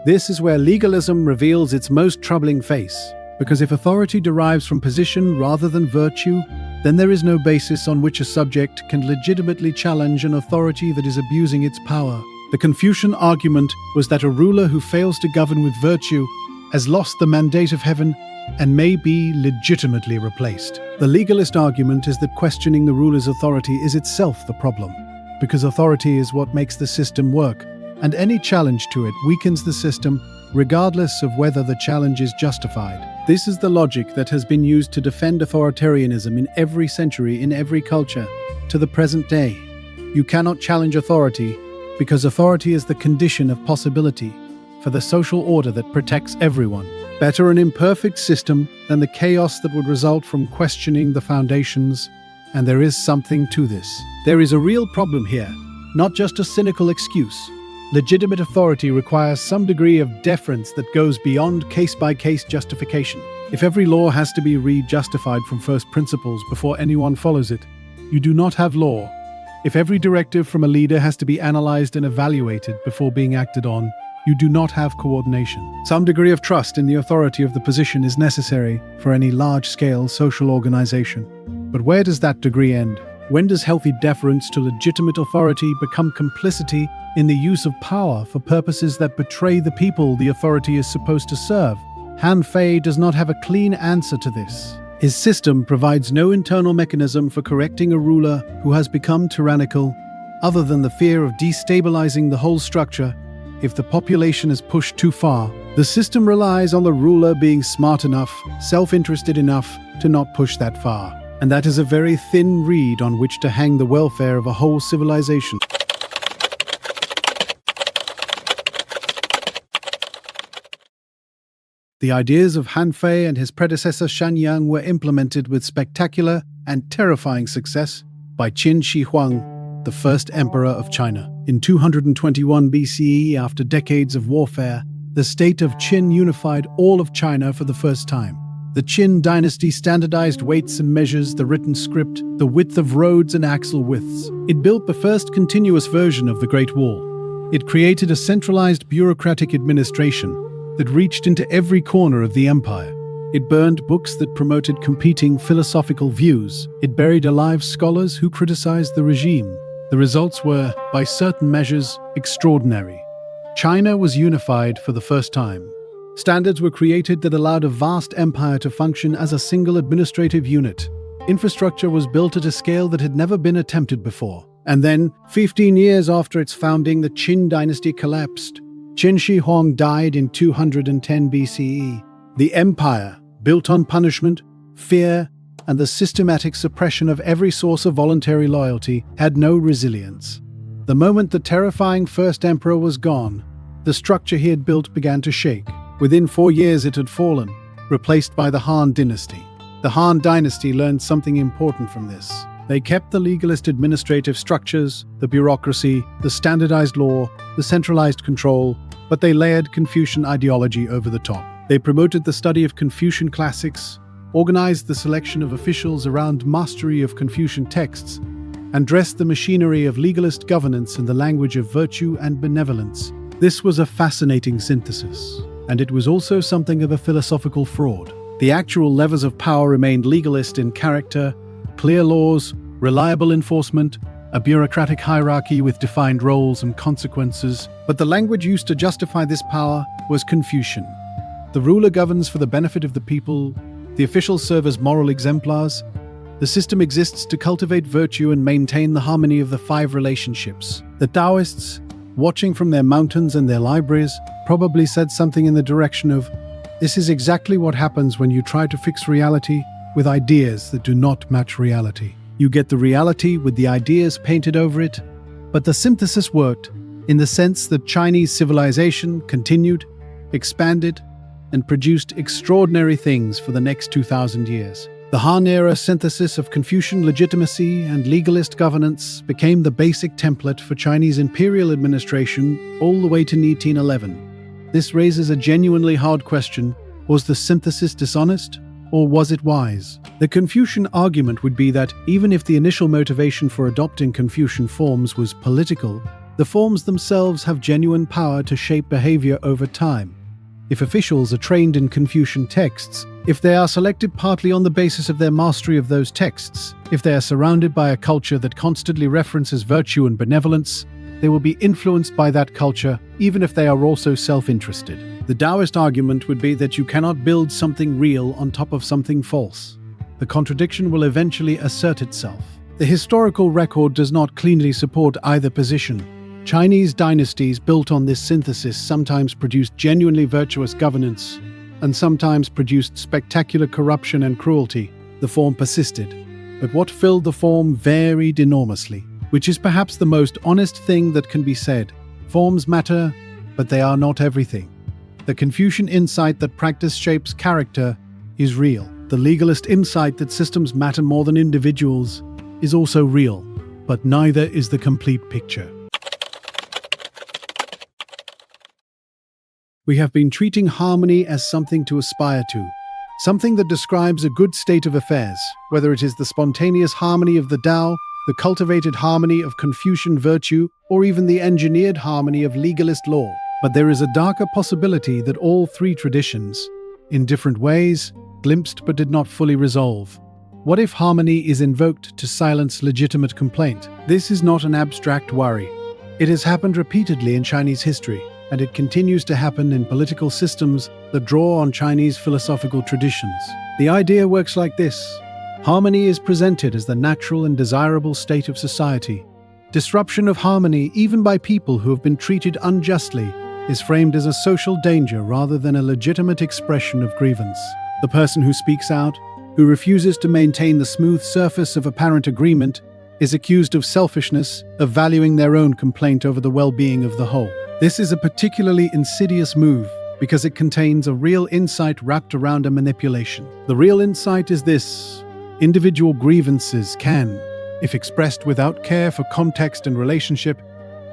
This is where legalism reveals its most troubling face, because if authority derives from position rather than virtue, then there is no basis on which a subject can legitimately challenge an authority that is abusing its power. The Confucian argument was that a ruler who fails to govern with virtue has lost the mandate of heaven and may be legitimately replaced. The legalist argument is that questioning the ruler's authority is itself the problem, because authority is what makes the system work, and any challenge to it weakens the system, regardless of whether the challenge is justified. This is the logic that has been used to defend authoritarianism in every century, in every culture, to the present day. You cannot challenge authority because authority is the condition of possibility for the social order that protects everyone. Better an imperfect system than the chaos that would result from questioning the foundations, and there is something to this. There is a real problem here, not just a cynical excuse. Legitimate authority requires some degree of deference that goes beyond case-by-case justification. If every law has to be re-justified from first principles before anyone follows it, you do not have law. If every directive from a leader has to be analyzed and evaluated before being acted on, you do not have coordination. Some degree of trust in the authority of the position is necessary for any large-scale social organization. But where does that degree end? When does healthy deference to legitimate authority become complicity in the use of power for purposes that betray the people the authority is supposed to serve? Han Fei does not have a clean answer to this. His system provides no internal mechanism for correcting a ruler who has become tyrannical, other than the fear of destabilizing the whole structure if the population is pushed too far. The system relies on the ruler being smart enough, self-interested enough to not push that far. And that is a very thin reed on which to hang the welfare of a whole civilization. The ideas of Han Fei and his predecessor Shan Yang were implemented with spectacular and terrifying success by Qin Shi Huang, the first emperor of China. In 221 BCE, after decades of warfare, the state of Qin unified all of China for the first time. The Qin dynasty standardized weights and measures, the written script, the width of roads and axle widths. It built the first continuous version of the Great Wall. It created a centralized bureaucratic administration that reached into every corner of the empire. It burned books that promoted competing philosophical views. It buried alive scholars who criticized the regime. The results were, by certain measures, extraordinary. China was unified for the first time. Standards were created that allowed a vast empire to function as a single administrative unit. Infrastructure was built at a scale that had never been attempted before. And then, 15 years after its founding, the Qin dynasty collapsed. Qin Shi Huang died in 210 BCE. The empire, built on punishment, fear, and the systematic suppression of every source of voluntary loyalty, had no resilience. The moment the terrifying first emperor was gone, the structure he had built began to shake. Within 4 years it had fallen, replaced by the Han dynasty. The Han dynasty learned something important from this. They kept the legalist administrative structures, the bureaucracy, the standardized law, the centralized control, but they layered Confucian ideology over the top. They promoted the study of Confucian classics, organized the selection of officials around mastery of Confucian texts, and dressed the machinery of legalist governance in the language of virtue and benevolence. This was a fascinating synthesis, and it was also something of a philosophical fraud. The actual levers of power remained legalist in character: clear laws, reliable enforcement, a bureaucratic hierarchy with defined roles and consequences. But the language used to justify this power was Confucian. The ruler governs for the benefit of the people, the officials serve as moral exemplars. The system exists to cultivate virtue and maintain the harmony of the 5 relationships. The Taoists, watching from their mountains and their libraries, probably said something in the direction of, "This is exactly what happens when you try to fix reality with ideas that do not match reality. You get the reality with the ideas painted over it." But the synthesis worked, in the sense that Chinese civilization continued, expanded, and produced extraordinary things for the next 2,000 years. The Han-era synthesis of Confucian legitimacy and legalist governance became the basic template for Chinese imperial administration all the way to 1811. This raises a genuinely hard question: was the synthesis dishonest, or was it wise? The Confucian argument would be that even if the initial motivation for adopting Confucian forms was political, the forms themselves have genuine power to shape behavior over time. If officials are trained in Confucian texts, if they are selected partly on the basis of their mastery of those texts, if they are surrounded by a culture that constantly references virtue and benevolence, they will be influenced by that culture, even if they are also self-interested. The Taoist argument would be that you cannot build something real on top of something false. The contradiction will eventually assert itself. The historical record does not cleanly support either position. Chinese dynasties built on this synthesis sometimes produced genuinely virtuous governance, and sometimes produced spectacular corruption and cruelty. The form persisted, but what filled the form varied enormously, which is perhaps the most honest thing that can be said. Forms matter, but they are not everything. The Confucian insight that practice shapes character is real. The legalist insight that systems matter more than individuals is also real, but neither is the complete picture. We have been treating harmony as something to aspire to, something that describes a good state of affairs, whether it is the spontaneous harmony of the Tao, the cultivated harmony of Confucian virtue, or even the engineered harmony of legalist law. But there is a darker possibility that all three traditions, in different ways, glimpsed but did not fully resolve. What if harmony is invoked to silence legitimate complaint? This is not an abstract worry. It has happened repeatedly in Chinese history, and it continues to happen in political systems that draw on Chinese philosophical traditions. The idea works like this. Harmony is presented as the natural and desirable state of society. Disruption of harmony, even by people who have been treated unjustly, is framed as a social danger rather than a legitimate expression of grievance. The person who speaks out, who refuses to maintain the smooth surface of apparent agreement, is accused of selfishness, of valuing their own complaint over the well-being of the whole. This is a particularly insidious move because it contains a real insight wrapped around a manipulation. The real insight is this: individual grievances can, if expressed without care for context and relationship,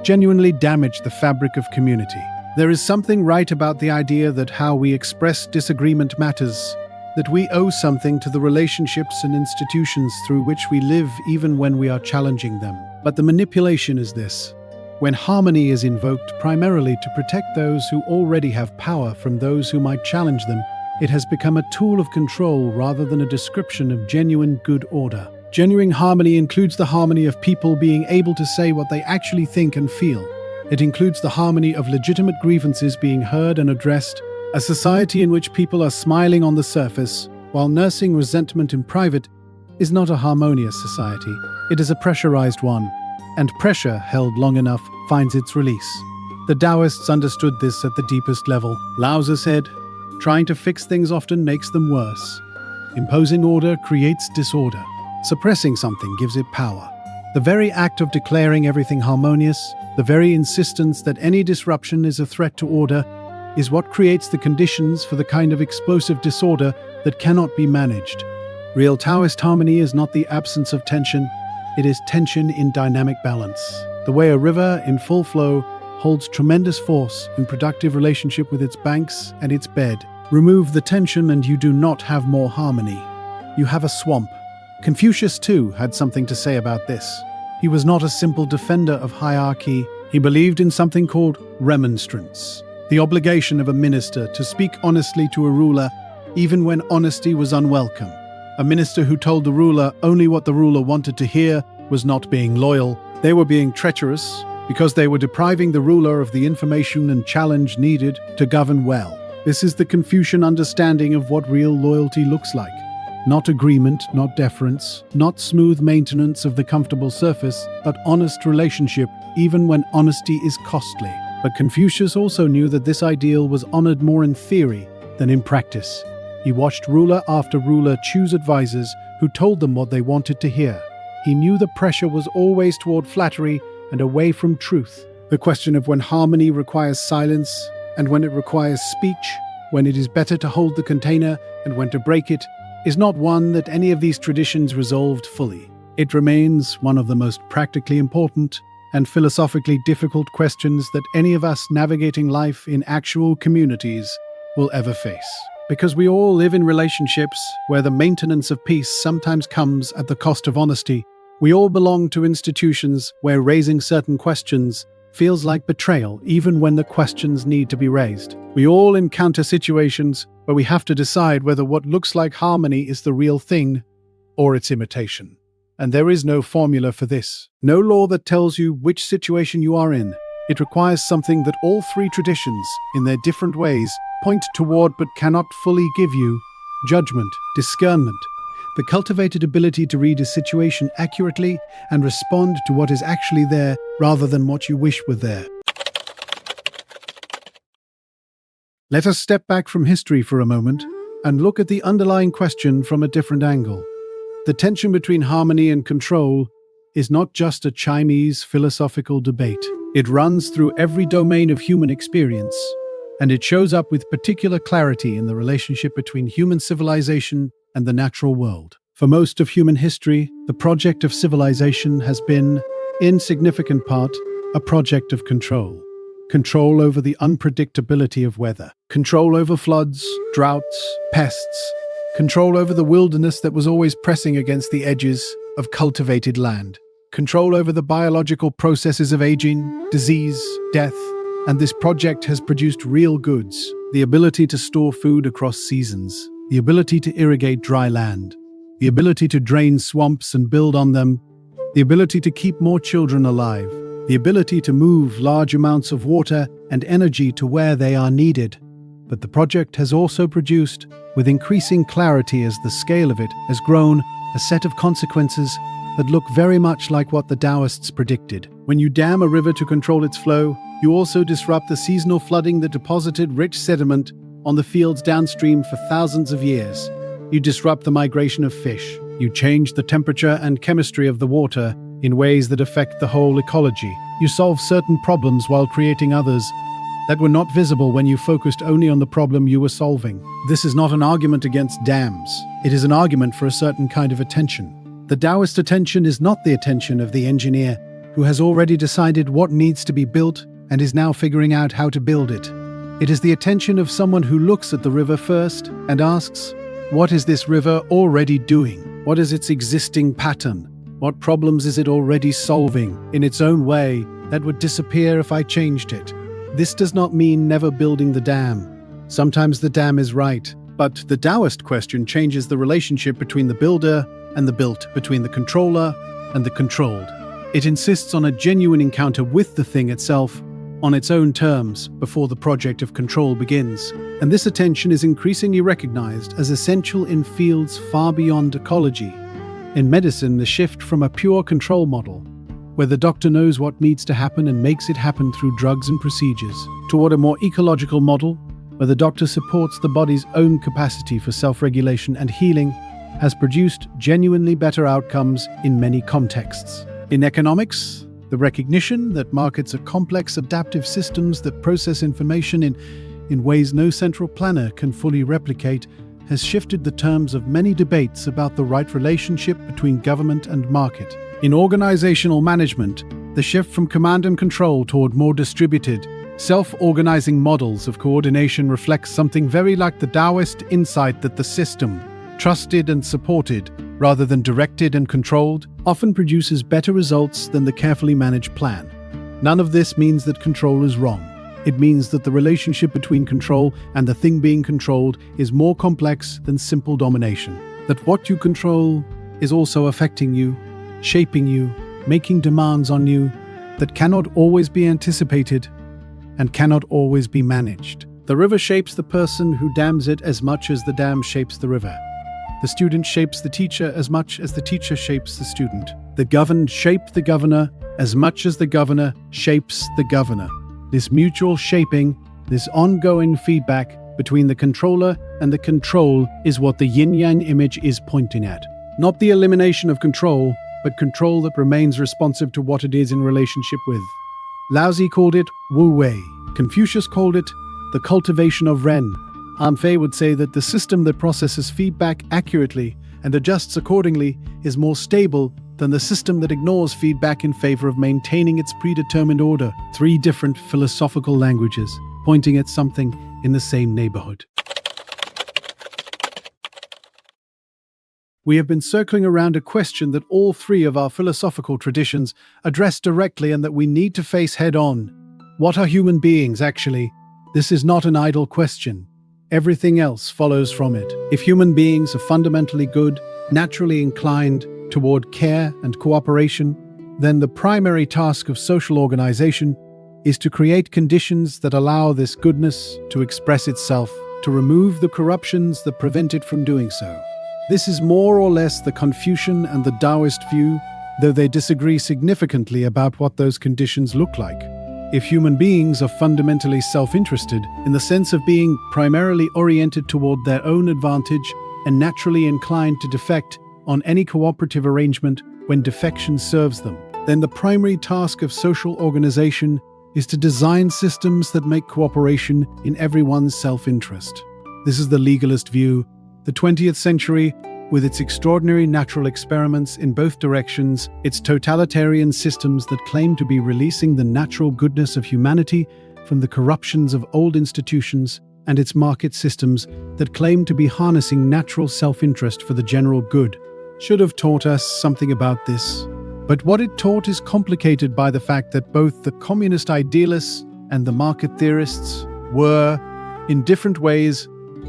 genuinely damage the fabric of community. There is something right about the idea that how we express disagreement matters, that we owe something to the relationships and institutions through which we live even when we are challenging them. But the manipulation is this: when harmony is invoked primarily to protect those who already have power from those who might challenge them, it has become a tool of control rather than a description of genuine good order. Genuine harmony includes the harmony of people being able to say what they actually think and feel. It includes the harmony of legitimate grievances being heard and addressed. A society in which people are smiling on the surface while nursing resentment in private is not a harmonious society. It is a pressurized one, and pressure held long enough finds its release. The Taoists understood this at the deepest level. Lao Tzu said, "Trying to fix things often makes them worse. Imposing order creates disorder. Suppressing something gives it power." The very act of declaring everything harmonious, the very insistence that any disruption is a threat to order, is what creates the conditions for the kind of explosive disorder that cannot be managed. Real Taoist harmony is not the absence of tension, it is tension in dynamic balance. The way a river in full flow holds tremendous force in productive relationship with its banks and its bed. Remove the tension and you do not have more harmony. You have a swamp. Confucius too had something to say about this. He was not a simple defender of hierarchy. He believed in something called remonstrance, the obligation of a minister to speak honestly to a ruler even when honesty was unwelcome. A minister who told the ruler only what the ruler wanted to hear was not being loyal. They were being treacherous because they were depriving the ruler of the information and challenge needed to govern well. This is the Confucian understanding of what real loyalty looks like. Not agreement, not deference, not smooth maintenance of the comfortable surface, but honest relationship, even when honesty is costly. But Confucius also knew that this ideal was honored more in theory than in practice. He watched ruler after ruler choose advisors who told them what they wanted to hear. He knew the pressure was always toward flattery and away from truth. The question of when harmony requires silence and when it requires speech, when it is better to hold the container and when to break it, is not one that any of these traditions resolved fully. It remains one of the most practically important and philosophically difficult questions that any of us navigating life in actual communities will ever face. Because we all live in relationships where the maintenance of peace sometimes comes at the cost of honesty. We all belong to institutions where raising certain questions feels like betrayal, even when the questions need to be raised. We all encounter situations where we have to decide whether what looks like harmony is the real thing or its imitation. And there is no formula for this. No law that tells you which situation you are in. It requires something that all three traditions, in their different ways, point toward but cannot fully give you: judgment, discernment, the cultivated ability to read a situation accurately and respond to what is actually there rather than what you wish were there. Let us step back from history for a moment and look at the underlying question from a different angle. The tension between harmony and control is not just a Chinese philosophical debate. It runs through every domain of human experience, and it shows up with particular clarity in the relationship between human civilization and the natural world. For most of human history, the project of civilization has been, in significant part, a project of control. Control over the unpredictability of weather, control over floods, droughts, pests, control over the wilderness that was always pressing against the edges of cultivated land, control over the biological processes of aging, disease, death, and this project has produced real goods: the ability to store food across seasons, the ability to irrigate dry land, the ability to drain swamps and build on them, the ability to keep more children alive, the ability to move large amounts of water and energy to where they are needed. But the project has also produced, with increasing clarity as the scale of it has grown, a set of consequences that look very much like what the Taoists predicted. When you dam a river to control its flow, you also disrupt the seasonal flooding that deposited rich sediment on the fields downstream for thousands of years. You disrupt the migration of fish. You change the temperature and chemistry of the water in ways that affect the whole ecology. You solve certain problems while creating others that were not visible when you focused only on the problem you were solving. This is not an argument against dams. It is an argument for a certain kind of attention. The Taoist attention is not the attention of the engineer who has already decided what needs to be built and is now figuring out how to build it. It is the attention of someone who looks at the river first and asks, what is this river already doing? What is its existing pattern? What problems is it already solving in its own way that would disappear if I changed it? This does not mean never building the dam. Sometimes the dam is right, but the Taoist question changes the relationship between the builder and the built, between the controller and the controlled. It insists on a genuine encounter with the thing itself, on its own terms, before the project of control begins. And this attention is increasingly recognized as essential in fields far beyond ecology. In medicine, the shift from a pure control model, where the doctor knows what needs to happen and makes it happen through drugs and procedures, toward a more ecological model, where the doctor supports the body's own capacity for self-regulation and healing, has produced genuinely better outcomes in many contexts. In economics, the recognition that markets are complex adaptive systems that process information in ways no central planner can fully replicate has shifted the terms of many debates about the right relationship between government and market. In organizational management, the shift from command and control toward more distributed, self-organizing models of coordination reflects something very like the Taoist insight that the system, trusted and supported, rather than directed and controlled, often produces better results than the carefully managed plan. None of this means that control is wrong. It means that the relationship between control and the thing being controlled is more complex than simple domination. That what you control is also affecting you, shaping you, making demands on you that cannot always be anticipated and cannot always be managed. The river shapes the person who dams it as much as the dam shapes the river. The student shapes the teacher as much as the teacher shapes the student. The governed shape the governor as much as the governor shapes the governor. This mutual shaping, this ongoing feedback between the controller and the control is what the yin-yang image is pointing at. Not the elimination of control, but control that remains responsive to what it is in relationship with. Laozi called it Wu Wei. Confucius called it the cultivation of Ren. Han Fei would say that the system that processes feedback accurately and adjusts accordingly is more stable than the system that ignores feedback in favor of maintaining its predetermined order. Three different philosophical languages pointing at something in the same neighborhood. We have been circling around a question that all three of our philosophical traditions address directly and that we need to face head-on. What are human beings, actually? This is not an idle question. Everything else follows from it. If human beings are fundamentally good, naturally inclined toward care and cooperation, then the primary task of social organization is to create conditions that allow this goodness to express itself, to remove the corruptions that prevent it from doing so. This is more or less the Confucian and the Taoist view, though they disagree significantly about what those conditions look like. If human beings are fundamentally self-interested, in the sense of being primarily oriented toward their own advantage and naturally inclined to defect on any cooperative arrangement when defection serves them, then the primary task of social organization is to design systems that make cooperation in everyone's self-interest. This is the legalist view. The 20th century, with its extraordinary natural experiments in both directions, its totalitarian systems that claim to be releasing the natural goodness of humanity from the corruptions of old institutions, and its market systems that claim to be harnessing natural self-interest for the general good, should have taught us something about this. But what it taught is complicated by the fact that both the communist idealists and the market theorists were, in different ways,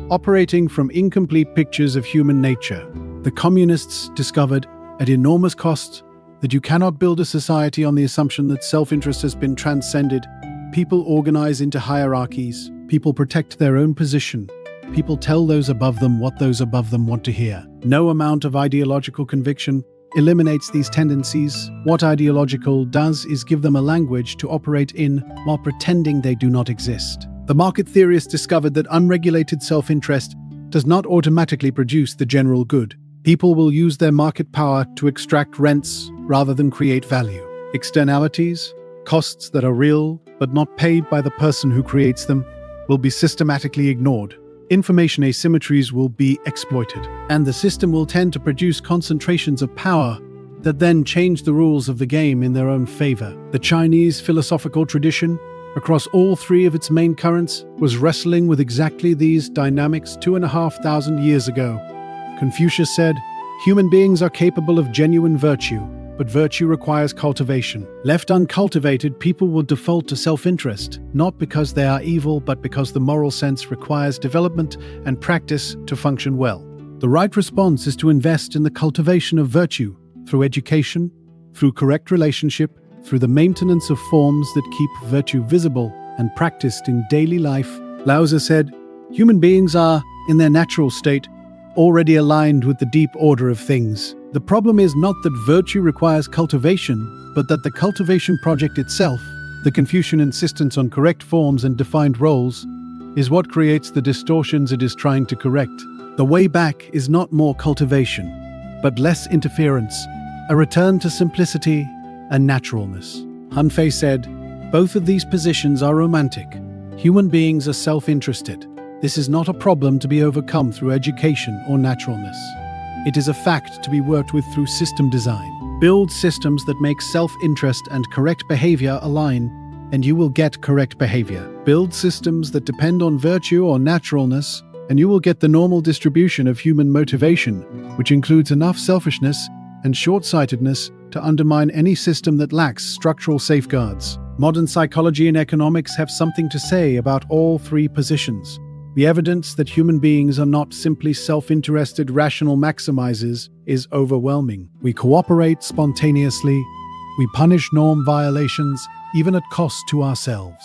operating from incomplete pictures of human nature. The communists discovered, at enormous cost, that you cannot build a society on the assumption that self-interest has been transcended. People organize into hierarchies. People protect their own position. People tell those above them what those above them want to hear. No amount of ideological conviction eliminates these tendencies. What ideological does is give them a language to operate in while pretending they do not exist. The market theorists discovered that unregulated self-interest does not automatically produce the general good. People will use their market power to extract rents rather than create value. Externalities, costs that are real but not paid by the person who creates them, will be systematically ignored. Information asymmetries will be exploited, and the system will tend to produce concentrations of power that then change the rules of the game in their own favor. The Chinese philosophical tradition, across all three of its main currents, was wrestling with exactly these dynamics 2,500 years ago. Confucius said, "Human beings are capable of genuine virtue, but virtue requires cultivation. Left uncultivated, people will default to self-interest, not because they are evil, but because the moral sense requires development and practice to function well." The right response is to invest in the cultivation of virtue through education, through correct relationship, through the maintenance of forms that keep virtue visible and practiced in daily life. Lao Tzu said, "Human beings are, in their natural state, already aligned with the deep order of things. The problem is not that virtue requires cultivation, but that the cultivation project itself, the Confucian insistence on correct forms and defined roles, is what creates the distortions it is trying to correct. The way back is not more cultivation, but less interference, a return to simplicity and naturalness." Han Fei said, "Both of these positions are romantic. Human beings are self-interested. This is not a problem to be overcome through education or naturalness. It is a fact to be worked with through system design. Build systems that make self-interest and correct behavior align, and you will get correct behavior. Build systems that depend on virtue or naturalness, and you will get the normal distribution of human motivation, which includes enough selfishness and short-sightedness to undermine any system that lacks structural safeguards." Modern psychology and economics have something to say about all three positions. The evidence that human beings are not simply self-interested rational maximizers is overwhelming. We cooperate spontaneously. We punish norm violations, even at cost to ourselves.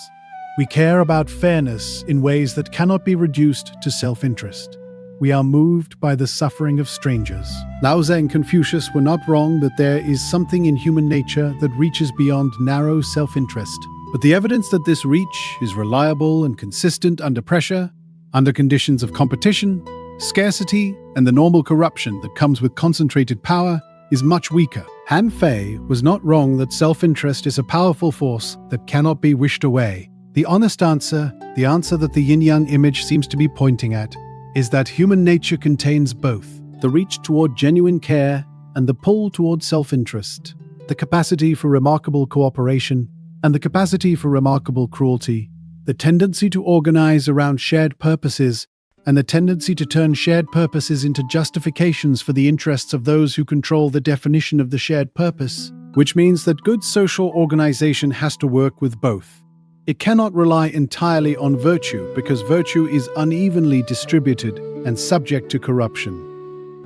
We care about fairness in ways that cannot be reduced to self-interest. We are moved by the suffering of strangers. Lao Tzu and Confucius were not wrong that there is something in human nature that reaches beyond narrow self-interest. But the evidence that this reach is reliable and consistent under pressure, under conditions of competition, scarcity, and the normal corruption that comes with concentrated power, is much weaker. Han Fei was not wrong that self-interest is a powerful force that cannot be wished away. The honest answer, the answer that the yin-yang image seems to be pointing at, is that human nature contains both: the reach toward genuine care and the pull toward self-interest, the capacity for remarkable cooperation and the capacity for remarkable cruelty, the tendency to organize around shared purposes, and the tendency to turn shared purposes into justifications for the interests of those who control the definition of the shared purpose, which means that good social organization has to work with both. It cannot rely entirely on virtue because virtue is unevenly distributed and subject to corruption.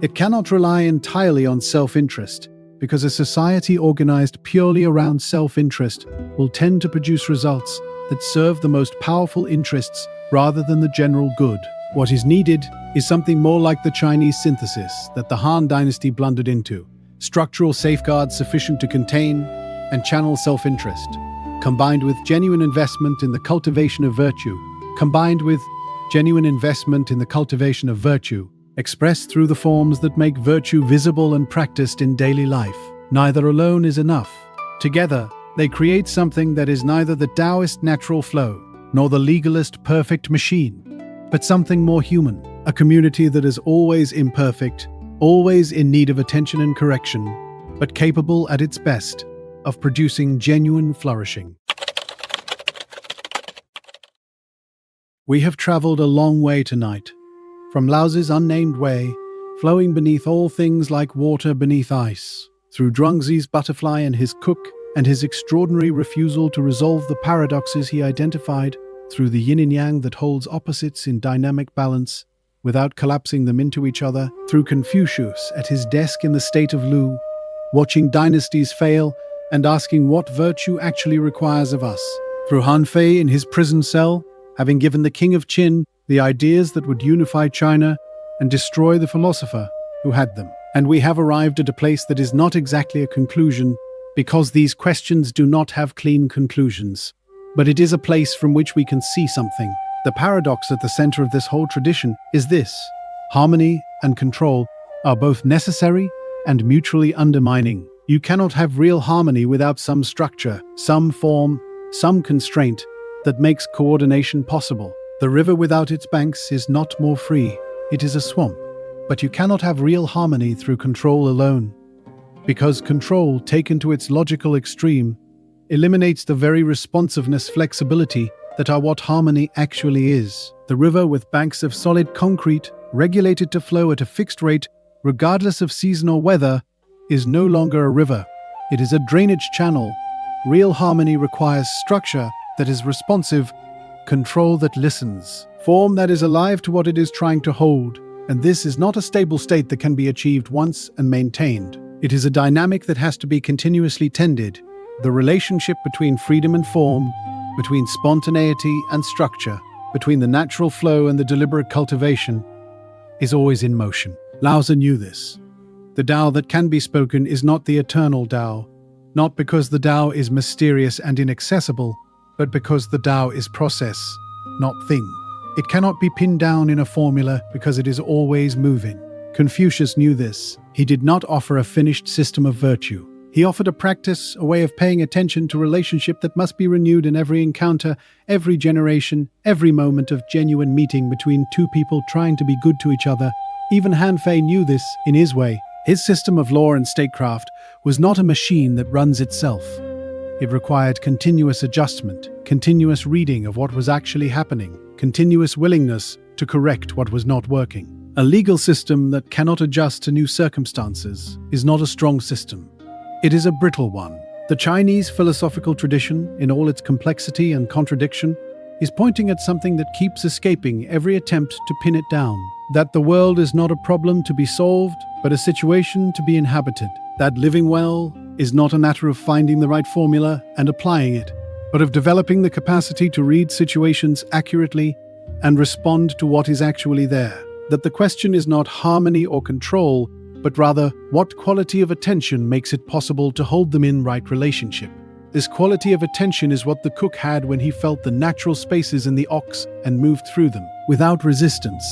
It cannot rely entirely on self-interest because a society organized purely around self-interest will tend to produce results that serve the most powerful interests rather than the general good. What is needed is something more like the Chinese synthesis that the Han Dynasty blundered into: structural safeguards sufficient to contain and channel self-interest, combined with genuine investment in the cultivation of virtue, expressed through the forms that make virtue visible and practiced in daily life. Neither alone is enough. Together, they create something that is neither the Taoist natural flow nor the legalist perfect machine, but something more human, a community that is always imperfect, always in need of attention and correction, but capable at its best of producing genuine flourishing. We have traveled a long way tonight, from Laozi's unnamed way, flowing beneath all things like water beneath ice, through Zhuangzi's butterfly and his cook, and his extraordinary refusal to resolve the paradoxes he identified, through the yin and yang that holds opposites in dynamic balance, without collapsing them into each other, through Confucius at his desk in the state of Lu, watching dynasties fail and asking what virtue actually requires of us, through Han Fei in his prison cell, having given the King of Qin the ideas that would unify China and destroy the philosopher who had them. And we have arrived at a place that is not exactly a conclusion, because these questions do not have clean conclusions. But it is a place from which we can see something. The paradox at the center of this whole tradition is this: harmony and control are both necessary and mutually undermining. You cannot have real harmony without some structure, some form, some constraint that makes coordination possible. The river without its banks is not more free, it is a swamp. But you cannot have real harmony through control alone, because control, taken to its logical extreme, eliminates the very responsiveness, flexibility that are what harmony actually is. The river with banks of solid concrete, regulated to flow at a fixed rate, regardless of season or weather, is no longer a river. It is a drainage channel. Real harmony requires structure that is responsive, control that listens, form that is alive to what it is trying to hold. And this is not a stable state that can be achieved once and maintained. It is a dynamic that has to be continuously tended. The relationship between freedom and form, between spontaneity and structure, between the natural flow and the deliberate cultivation, is always in motion. Laozi knew this. The Tao that can be spoken is not the eternal Tao, not because the Tao is mysterious and inaccessible, but because the Tao is process, not thing. It cannot be pinned down in a formula because it is always moving. Confucius knew this. He did not offer a finished system of virtue. He offered a practice, a way of paying attention to relationship that must be renewed in every encounter, every generation, every moment of genuine meeting between two people trying to be good to each other. Even Han Fei knew this in his way. His system of law and statecraft was not a machine that runs itself. It required continuous adjustment, continuous reading of what was actually happening, continuous willingness to correct what was not working. A legal system that cannot adjust to new circumstances is not a strong system. It is a brittle one. The Chinese philosophical tradition, in all its complexity and contradiction, is pointing at something that keeps escaping every attempt to pin it down. That the world is not a problem to be solved, but a situation to be inhabited. That living well is not a matter of finding the right formula and applying it, but of developing the capacity to read situations accurately and respond to what is actually there. That the question is not harmony or control, but rather what quality of attention makes it possible to hold them in right relationship. This quality of attention is what the cook had when he felt the natural spaces in the ox and moved through them, without resistance.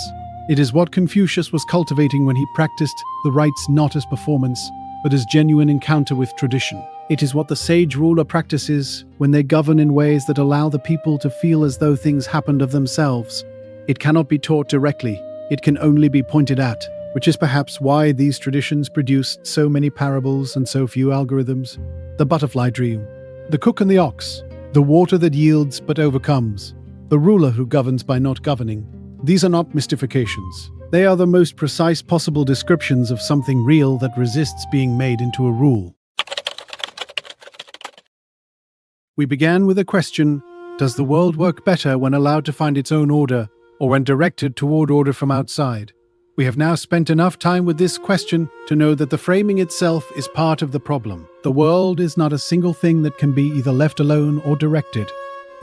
It is what Confucius was cultivating when he practiced the rites not as performance, but as genuine encounter with tradition. It is what the sage ruler practices when they govern in ways that allow the people to feel as though things happened of themselves. It cannot be taught directly, it can only be pointed at, which is perhaps why these traditions produced so many parables and so few algorithms. The butterfly dream, the cook and the ox, the water that yields but overcomes, the ruler who governs by not governing. These are not mystifications. They are the most precise possible descriptions of something real that resists being made into a rule. We began with a question: does the world work better when allowed to find its own order, or when directed toward order from outside? We have now spent enough time with this question to know that the framing itself is part of the problem. The world is not a single thing that can be either left alone or directed.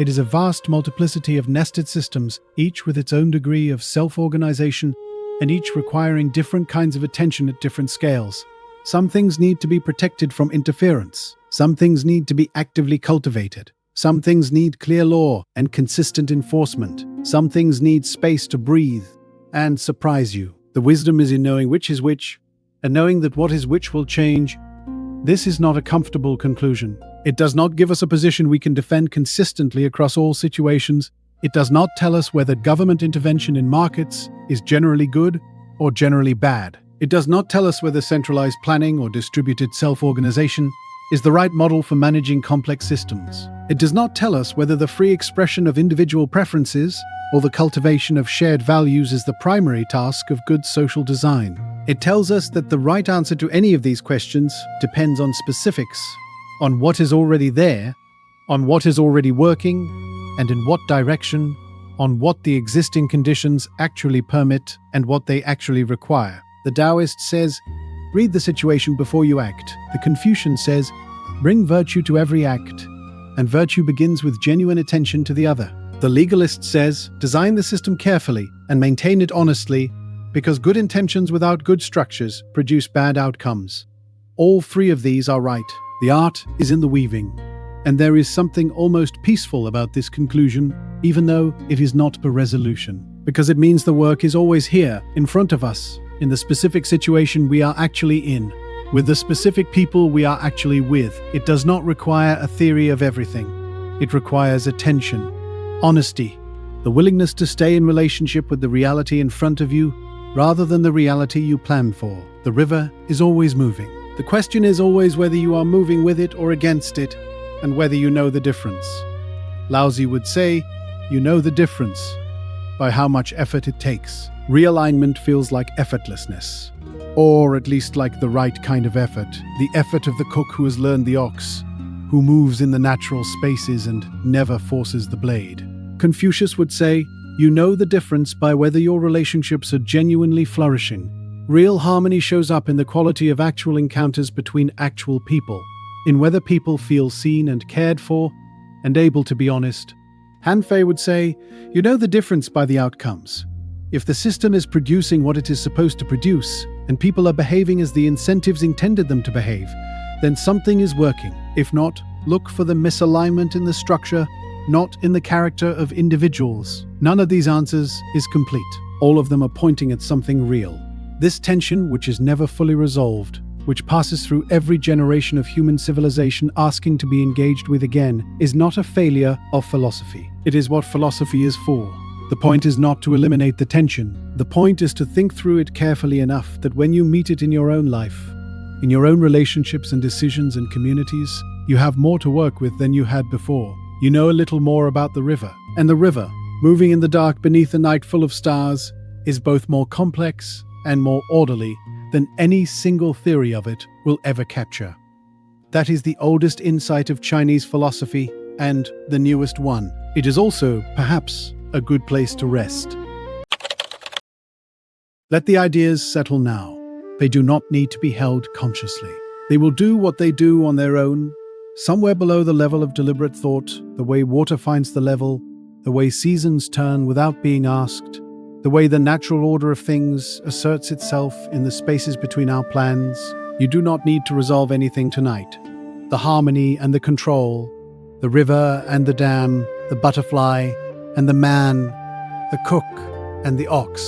It is a vast multiplicity of nested systems, each with its own degree of self-organization and each requiring different kinds of attention at different scales. Some things need to be protected from interference. Some things need to be actively cultivated. Some things need clear law and consistent enforcement. Some things need space to breathe and surprise you. The wisdom is in knowing which is which, and knowing that what is which will change. This is not a comfortable conclusion. It does not give us a position we can defend consistently across all situations. It does not tell us whether government intervention in markets is generally good or generally bad. It does not tell us whether centralized planning or distributed self-organization is the right model for managing complex systems. It does not tell us whether the free expression of individual preferences or the cultivation of shared values is the primary task of good social design. It tells us that the right answer to any of these questions depends on specifics, on what is already there, on what is already working, and in what direction, on what the existing conditions actually permit and what they actually require. The Taoist says, read the situation before you act. The Confucian says, bring virtue to every act, and virtue begins with genuine attention to the other. The legalist says, design the system carefully and maintain it honestly, because good intentions without good structures produce bad outcomes. All three of these are right. The art is in the weaving, and there is something almost peaceful about this conclusion, even though it is not a resolution, because it means the work is always here, in front of us, in the specific situation we are actually in, with the specific people we are actually with. It does not require a theory of everything. It requires attention, honesty, the willingness to stay in relationship with the reality in front of you, rather than the reality you planned for. The river is always moving. The question is always whether you are moving with it or against it, and whether you know the difference. Laozi would say, you know the difference by how much effort it takes. Realignment feels like effortlessness, or at least like the right kind of effort, the effort of the cook who has learned the ox, who moves in the natural spaces and never forces the blade. Confucius would say, you know the difference by whether your relationships are genuinely flourishing. Real harmony shows up in the quality of actual encounters between actual people, in whether people feel seen and cared for, and able to be honest. Han Fei would say, you know the difference by the outcomes. If the system is producing what it is supposed to produce, and people are behaving as the incentives intended them to behave, then something is working. If not, look for the misalignment in the structure, not in the character of individuals. None of these answers is complete. All of them are pointing at something real. This tension, which is never fully resolved, which passes through every generation of human civilization asking to be engaged with again, is not a failure of philosophy. It is what philosophy is for. The point is not to eliminate the tension. The point is to think through it carefully enough that when you meet it in your own life, in your own relationships and decisions and communities, you have more to work with than you had before. You know a little more about the river. And the river, moving in the dark beneath a night full of stars, is both more complex and more orderly than any single theory of it will ever capture. That is the oldest insight of Chinese philosophy and the newest one. It is also, perhaps, a good place to rest. Let the ideas settle now. They do not need to be held consciously. They will do what they do on their own, somewhere below the level of deliberate thought, the way water finds the level, the way seasons turn without being asked, the way the natural order of things asserts itself in the spaces between our plans. You do not need to resolve anything tonight. The harmony and the control, the river and the dam, the butterfly and the man, the cook and the ox.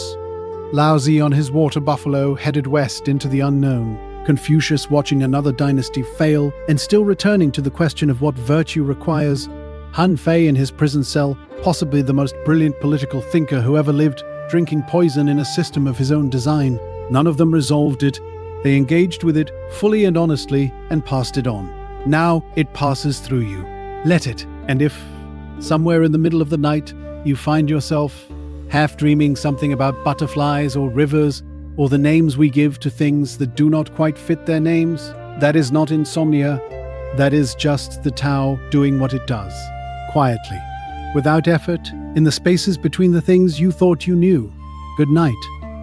Laozi on his water buffalo headed west into the unknown. Confucius watching another dynasty fail and still returning to the question of what virtue requires. Han Fei in his prison cell, possibly the most brilliant political thinker who ever lived, drinking poison in a system of his own design. None of them resolved it. They engaged with it fully and honestly and passed it on. Now it passes through you. Let it. And if, somewhere in the middle of the night, you find yourself half dreaming something about butterflies or rivers or the names we give to things that do not quite fit their names, that is not insomnia. That is just the Tao doing what it does, quietly, without effort, in the spaces between the things you thought you knew. Good night.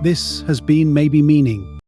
This has been Maybe Meaning.